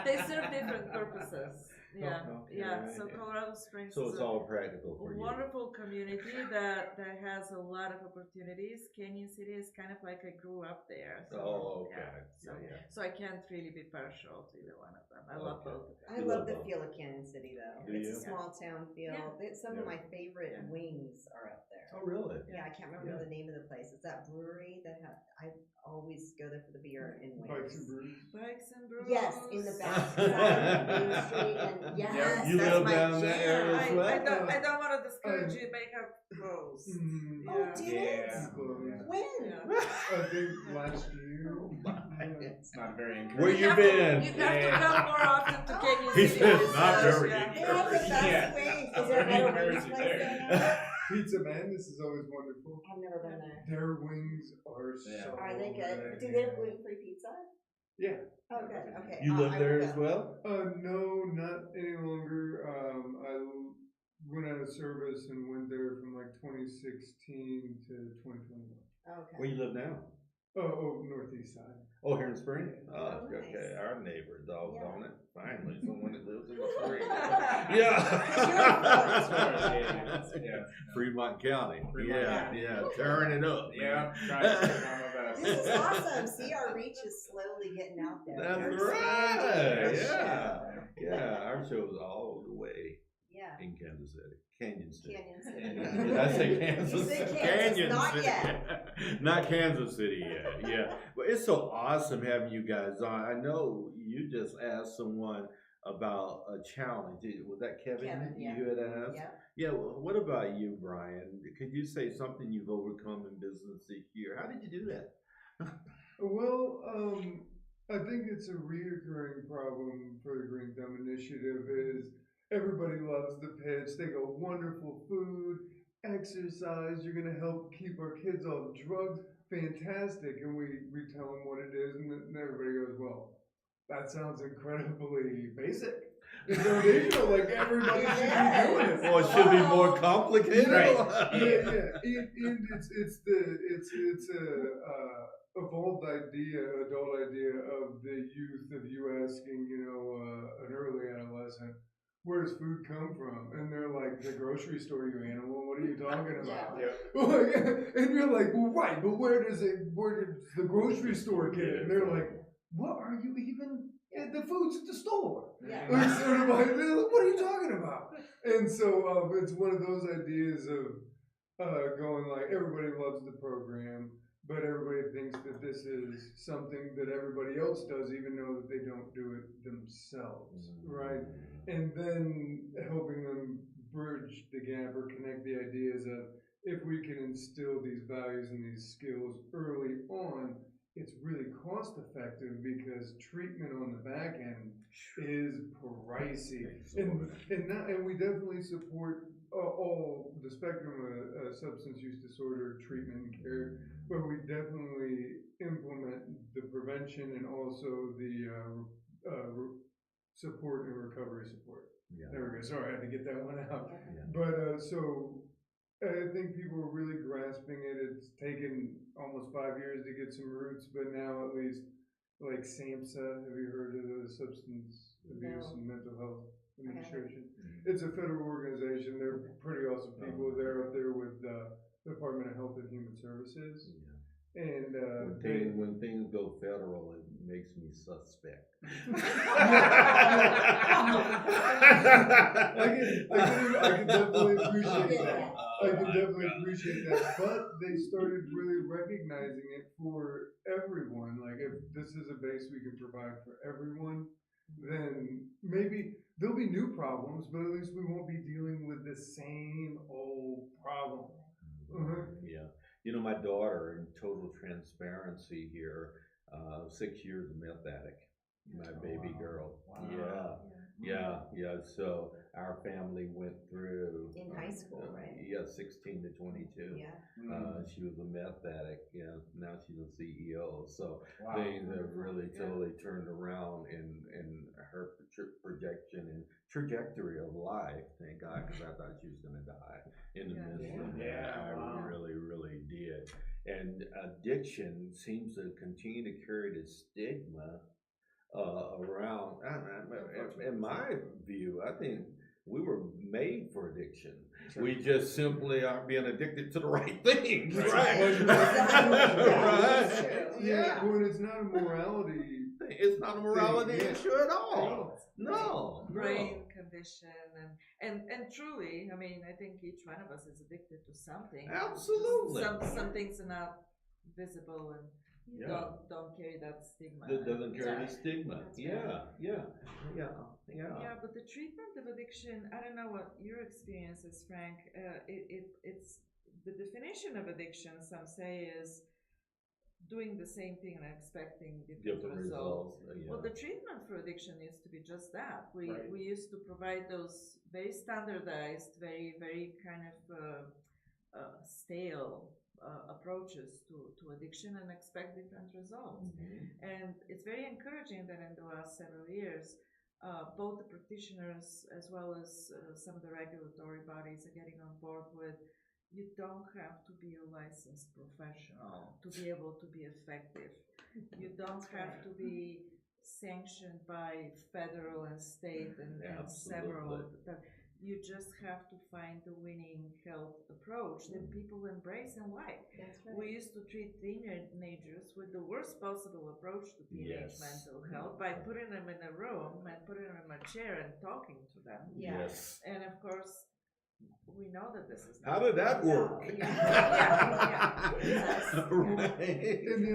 They serve different purposes. Yeah, Okay, yeah. right. So Colorado Springs So is it's a all practical for you. wonderful community that has a lot of opportunities. Canyon City is kind of like I grew up there. So, Oh, okay. yeah. So I can't really be partial to either one of them. I love Okay. both of them. I love the feel of Canyon City, though. Do It's you? a small town feel. Yeah. Some of Yeah. my favorite Yeah. wings are up there. Oh, really? Yeah, I can't remember the name of the place. It's that brewery that I always go there for the beer and Bikes and wings. brews. Bikes and brews. Yes, in the back side of Main Street, and yes, You that's live my down that jam. area as well? I don't want to discourage you. Make up clothes. Mm, Oh, did it? closed. When? Yeah. I think last year. It's not very encouraging. Where you been? You have to come more often to Canyon He City. says not So, very yeah. They have the best Yeah. wings. Is there a better wings Encouraging place there. there? Pizza Madness is always wonderful. I've never been there. Their wings are Yeah. so Are they good? good. Do they have gluten-free pizza? Yeah. Oh, good. Okay. You live I there will as go. well? No, not any longer. I went out of service and went there from like 2016 to 2021. Okay. Where you live now? Oh, northeast side. Oh, here in Spring? Oh, Oh, okay. nice. Our neighbor, doggone Yeah. it. Finally, someone that lives in the Spring. Yeah. Fremont County. Fremont Yeah, tearing it up. Yeah. Trying to do my best. This is awesome. See, our reach is slowly getting out there. That's We're right. seeing Yeah. Yeah, our show's all the way Yeah. in Kansas City. Canyon City. Canyon City. Did I say Kansas? You said Kansas, Canyon not City. yet. Not Kansas City yet. Yeah. But it's so awesome having you guys on. I know you just asked someone about a challenge. Was that Kevin? Kevin, yeah. You had asked? Yeah. Yeah. Well, what about you, Brian? Could you say something you've overcome in business this year? How did you do that? Well, I think it's a reoccurring problem for the Green Thumb Initiative is everybody loves the pitch. They go, wonderful food, exercise, you're going to help keep our kids off drugs. Fantastic. And we tell them what it is, and then everybody goes, well, that sounds incredibly basic. It's foundational, like everybody should be doing it. Or it should be more complicated. Yeah. And it's a evolved idea, adult idea of the youth, of you asking, an early adolescent, where does food come from? And they're like, the grocery store, you animal. What are you talking about? Yeah. And you're like, well, right, but where does the grocery store get it? And they're like, what are you even? The food's at the store. Yeah. Like, sort of like, what are you talking about? And so it's one of those ideas of going like, everybody loves the program, but everybody thinks that this is something that everybody else does, even though that they don't do it themselves, right? And then helping them bridge the gap or connect the ideas of, if we can instill these values and these skills early on, it's really cost effective because treatment on the back end is pricey. And we definitely support all the spectrum of substance use disorder treatment and care, but we definitely implement the prevention and also the support and recovery support. Yeah. There we go. Sorry, I had to get that one out. Yeah. But so I think people are really grasping it. It's taken almost 5 years to get some roots, but now at least like SAMHSA, have you heard of the Substance Abuse and Mental Health Administration? It's a federal organization. They're pretty awesome people. They're up there with the Department of Health and Human Services. Yeah. And when things go federal, it makes me suspect. I can definitely appreciate that. I can definitely appreciate that. But they started really recognizing it for everyone. Like, if this is a base we can provide for everyone, then maybe there'll be new problems, but at least we won't be dealing with the same old problem. Yeah. My daughter, in total transparency here, 6 years meth addict, my baby girl. Wow. Yeah. So our family went through In high school, right? Yeah, 16 to 22. Yeah. She was a meth addict. Yeah, now she's a CEO. So Wow. things have really totally turned around in her projection and trajectory of life. Thank God, because I thought she was going to die in the midst of that. Yeah, wow. I really did. And addiction seems to continue to carry the stigma around. In my view, I think we were made for addiction. Sure. We just simply are being addicted to the right things, right? Right. Yeah. When it's not a morality. It's not a morality issue at all. No. Brain condition and truly, I mean, I think each one of us is addicted to something. Absolutely. Some things are not visible and don't carry that stigma. That doesn't carry the stigma. Yeah. But the treatment of addiction, I don't know what your experience is, Frank. It's the definition of addiction, some say, is doing the same thing and expecting different results. Well, the treatment for addiction used to be just that. We used to provide those very standardized, very, very kind of stale approaches to addiction and expect different results. And it's very encouraging that in the last several years, both the practitioners as well as some of the regulatory bodies are getting on board with, you don't have to be a licensed professional to be able to be effective. You don't have to be sanctioned by federal and state and several. You just have to find the winning health approach that people embrace and like. We used to treat teenagers with the worst possible approach to teenage mental health by putting them in a room and putting them in a chair and talking to them. Yes. And of course, we know that this is how did that work? And the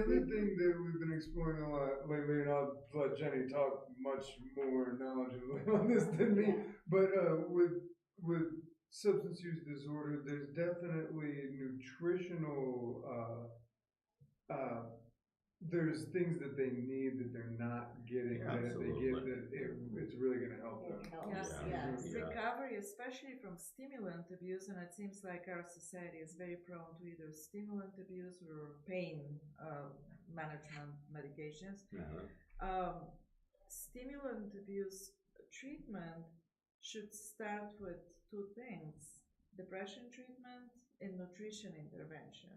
other thing that we've been exploring a lot lately, and I'll let Jenni talk much more knowledgeably on this than me, but with substance use disorder, there's definitely nutritional there's things that they need that they're not getting, that if they get, that it's really going to help them. Yes, Yeah. Yeah. recovery, especially from stimulant abuse, and it seems like our society is very prone to either stimulant abuse or pain management medications. Stimulant abuse treatment should start with two things: depression treatment and nutrition intervention.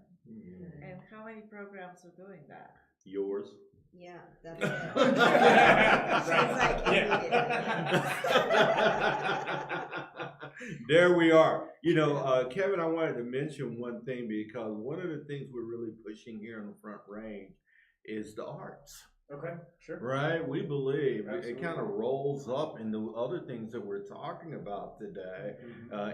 And how many programs are doing that? Yours. Yeah, that's it. There we are. You know, Kevin, I wanted to mention one thing, because one of the things we're really pushing here in the Front Range is the arts. Okay, sure. Right? We believe Absolutely. it kind of rolls up into other things that we're talking about today,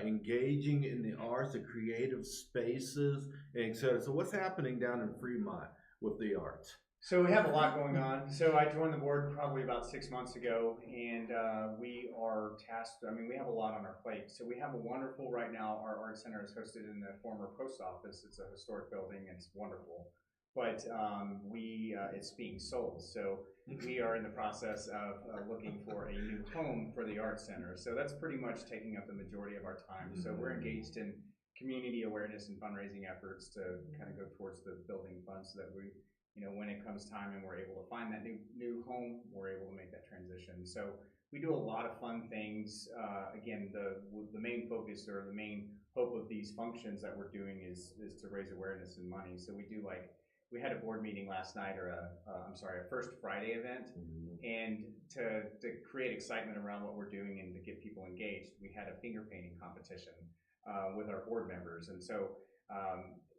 engaging in the arts, the creative spaces, etc. So what's happening down in Fremont with the arts? So we have a lot going on. So I joined the board probably about 6 months ago, and we are tasked, I mean, we have a lot on our plate. So we have a wonderful, right now, our art center is hosted in the former post office. It's a historic building, and it's wonderful. But it's being sold. So we are in the process of looking for a new home for the art center. So that's pretty much taking up the majority of our time. So we're engaged in community awareness and fundraising efforts to kind of go towards the building fund, so that we, you know, when it comes time and we're able to find that new home, we're able to make that transition. So we do a lot of fun things. Again, the main focus or the main hope of these functions that we're doing is to raise awareness and money. So we had a board meeting last night, or a First Friday event, and to create excitement around what we're doing and to get people engaged, we had a finger painting competition with our board members, and so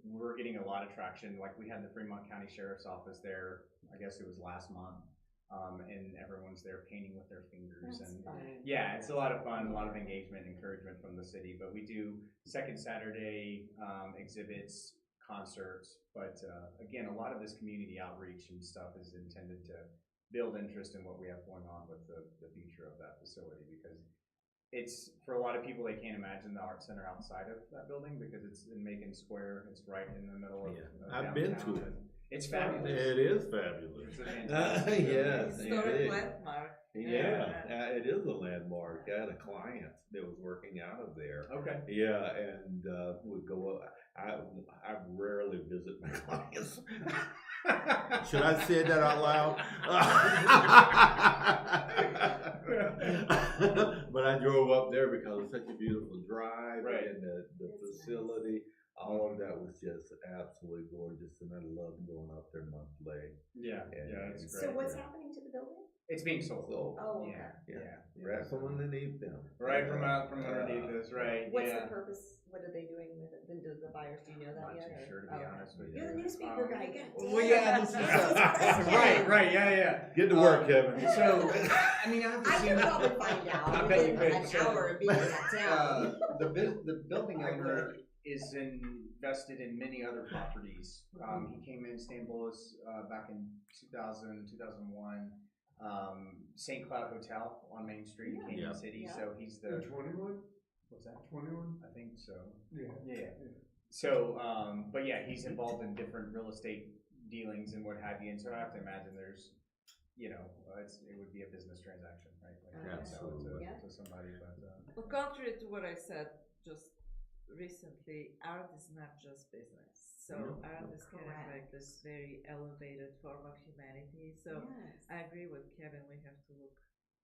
we're getting a lot of traction. Like, we had the Fremont County Sheriff's Office there, I guess it was last month, and everyone's there painting with their fingers. That's and fun. Yeah, it's a lot of fun, a lot of engagement and encouragement from the city. But we do second Saturday exhibits, concerts, but again, a lot of this community outreach and stuff is intended to build interest in what we have going on with the future of that facility, because it's, for a lot of people, they can't imagine the art center outside of that building, because it's in Macon Square. It's right in the middle of I've been to it. It's fabulous. It is fabulous. It's a fantastic Yes, Historic landmark. Yeah, it is a landmark. I had a client that was working out of there. Okay. Yeah, and would go up. I rarely visit my clients. Should I say that out loud? But I drove up there because it's such a beautiful drive, Right. and the facility, all of that was just absolutely gorgeous, and I loved going up there monthly. Yeah, And yeah, it's So great. what's happening to the building? It's being sold. So, Oh, okay. Yeah. right from underneath them. Right from underneath us, right? What's yeah. the purpose? What are they doing with it? Then do the buyers, do you know that Not yet? too or- sure, to be okay. honest with you. You're the newspaper guy. God Well, damn. yeah, this is right, yeah. Get to work, Kevin. So, I mean, I I could probably find out I bet you within could. an So, hour of being in that town. the building owner is invested in many other properties. He came in Istanbul back in 2000, 2001. St. Cloud Hotel on Main Street in Canyon City. Yeah. So he's The the 21? what's that? 21? I think so. Yeah. Yeah. So, but yeah, he's involved in different real estate dealings and what have you. And so I have to imagine there's, you know, it would be a business transaction, right? Like sell it to somebody. But Well, contrary to what I said just recently, art is not just business. So art is kind of like this very elevated form of humanity. So Yes. I agree with Kevin. We have to look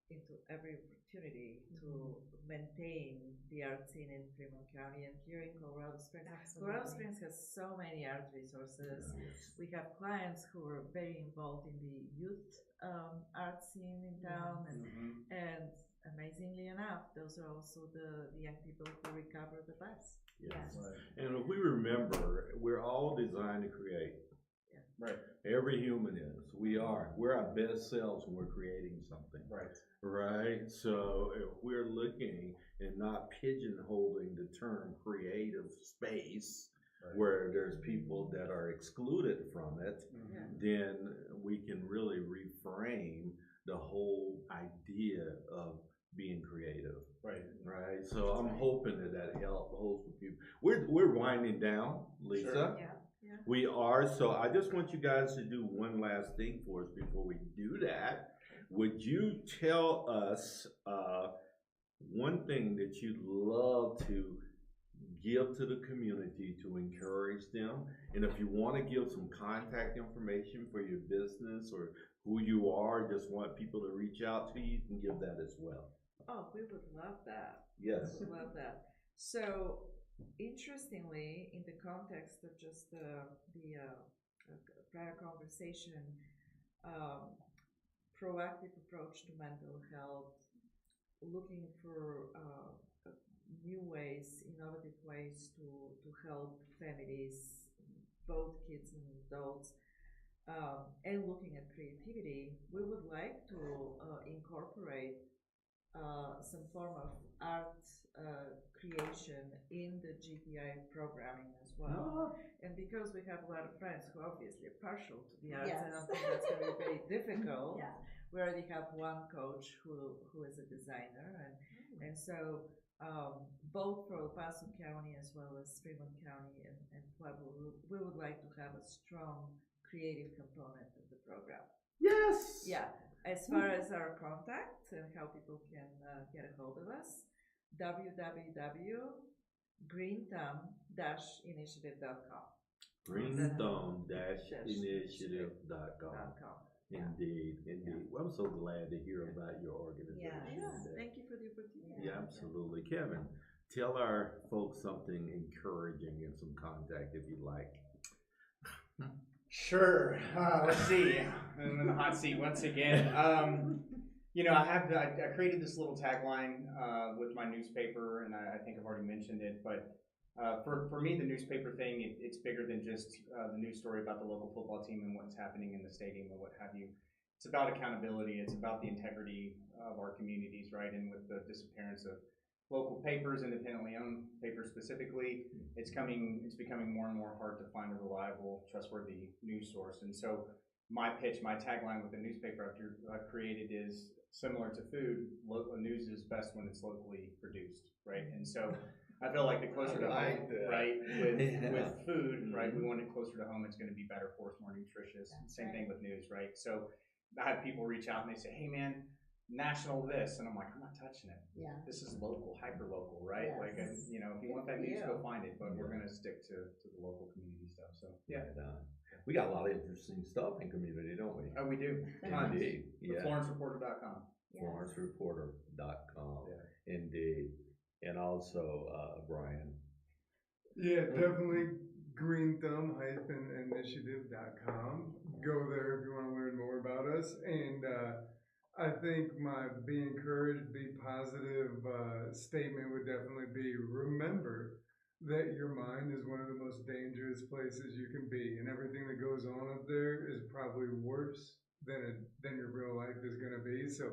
into every opportunity to maintain the art scene in Fremont County and here in Colorado Springs. Colorado Springs has so many art resources. We have clients who are very involved in the youth art scene in town, and amazingly enough, those are also the young people who recover the best. Yes. And if we remember, we're all designed to create. Right. Every human is. We are. We're our best selves when we're creating something. Right. Right. So if we're looking and not pigeonholing the term creative space, where there's people that are excluded from it, then we can really reframe the whole idea of being creative. Right. So I'm hoping that helps with people. We're winding down, Lisa. Sure. Yeah. We are. So I just want you guys to do one last thing for us before we do that. Would you tell us one thing that you'd love to give to the community to encourage them? And if you want to give some contact information for your business or who you are, just want people to reach out to you, you can give that as well. Oh, we would love that. Yes. We would love that. So, interestingly, in the context of just the prior conversation, proactive approach to mental health, looking for new ways, innovative ways to help families, both kids and adults, and looking at creativity, we would like to incorporate some form of art creation in the GTI programming as well. And because we have a lot of friends who obviously are partial to the arts, I don't think that's going to be very difficult. Yeah. We already have one coach who is a designer, and so both for El Paso County as well as Fremont County and Pueblo, we would like to have a strong creative component of the program. Yes. Yeah. As far as our contact and how people can get a hold of us, www.greenthumb-initiative.com. Greenthumb-initiative.com. Indeed. Well, I'm so glad to hear about your organization. Yeah. Thank you for the opportunity. Yeah, absolutely. Kevin, tell our folks something encouraging and some contact if you'd like. Sure. Let's see. I'm in the hot seat once again. I created this little tagline with my newspaper, and I think I've already mentioned it. But for me, the newspaper thing, it's bigger than just the news story about the local football team and what's happening in the stadium or what have you. It's about accountability. It's about the integrity of our communities, right? And with the disappearance of local papers, independently owned papers specifically, it's becoming more and more hard to find a reliable, trustworthy news source. And so my pitch, my tagline with the newspaper I've created is similar to food. Local news is best when it's locally produced, right? And so I feel like the closer to home, right, with food, right, we want it closer to home. It's going to be better for us, more nutritious. Same thing with news, right? So I have people reach out and they say, "Hey, man, national this," and I'm like, "I'm not touching it. Yeah. This is local, hyper local, right? Yes. Like, if you want that news, go find it. But we're gonna stick to the local community stuff. So yeah, we got a lot of interesting stuff in community, don't we? oh, we do. Indeed. Yeah. FlorenceReporter.com. FlorenceReporter.com. Yeah. Indeed. And also, Brian. Yeah, definitely greenthumb-initiative.com. Go there if you want to learn more about us. And I think my be encouraged, be positive statement would definitely be, remember that your mind is one of the most dangerous places you can be, and everything that goes on up there is probably worse than your real life is going to be. So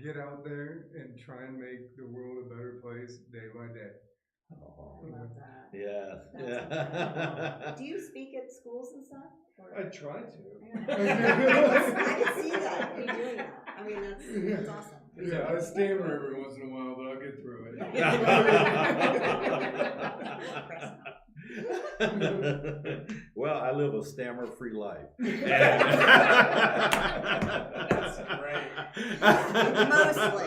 get out there and try and make the world a better place day by day. Oh, I love that. Yes. Yeah. Do you speak at schools and stuff? Or? I try to. I can see that you doing that. I mean, that's awesome. Yeah, I stammer every once in a while, but I'll get through it. Well, I live a stammer-free life. That's great. Mostly.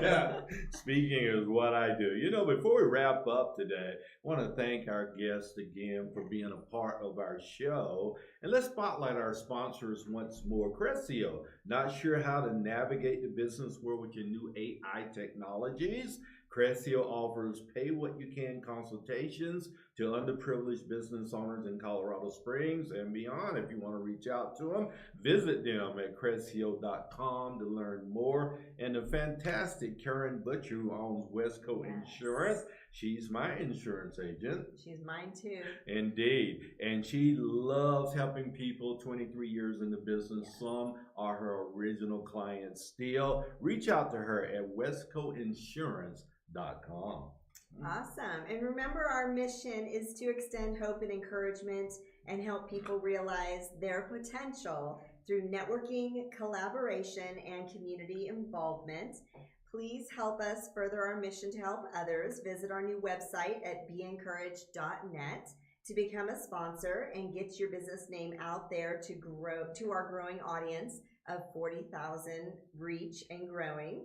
Yeah. Speaking is what I do. Before we wrap up today, I want to thank our guests again for being a part of our show. And let's spotlight our sponsors once more. Cressio, not sure how to navigate the business world with your new AI technologies? Cressio offers pay-what-you-can consultations to underprivileged business owners in Colorado Springs and beyond. If you want to reach out to them, visit them at Cressio.com to learn more. And the fantastic Karen Butcher, who owns Westco Insurance. She's my insurance agent. She's mine too. Indeed. And she loves helping people, 23 years in the business. Yes. Some are her original clients still. Reach out to her at westcoinsurance.com. Awesome. And remember, our mission is to extend hope and encouragement and help people realize their potential through networking, collaboration, and community involvement. Please help us further our mission to help others. Visit our new website at beencouraged.net to become a sponsor and get your business name out there to grow to our growing audience of 40,000 reach and growing.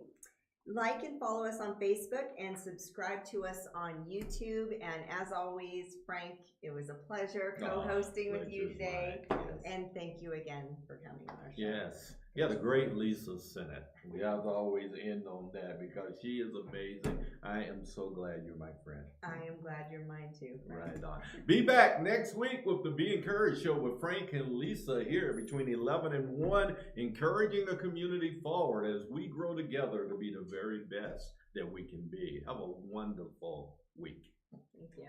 Like and follow us on Facebook and subscribe to us on YouTube. And as always, Frank, it was a pleasure co-hosting with you today. Yes. And thank you again for coming on our show. Yes. Yeah, the great Lisa Sennett. We have to always end on that because she is amazing. I am so glad you're my friend. I am glad you're mine too, Frank. Right on. Be back next week with the Be Encouraged Show with Frank and Lisa here between 11 and 1, encouraging the community forward as we grow together to be the very best that we can be. Have a wonderful week. Thank you.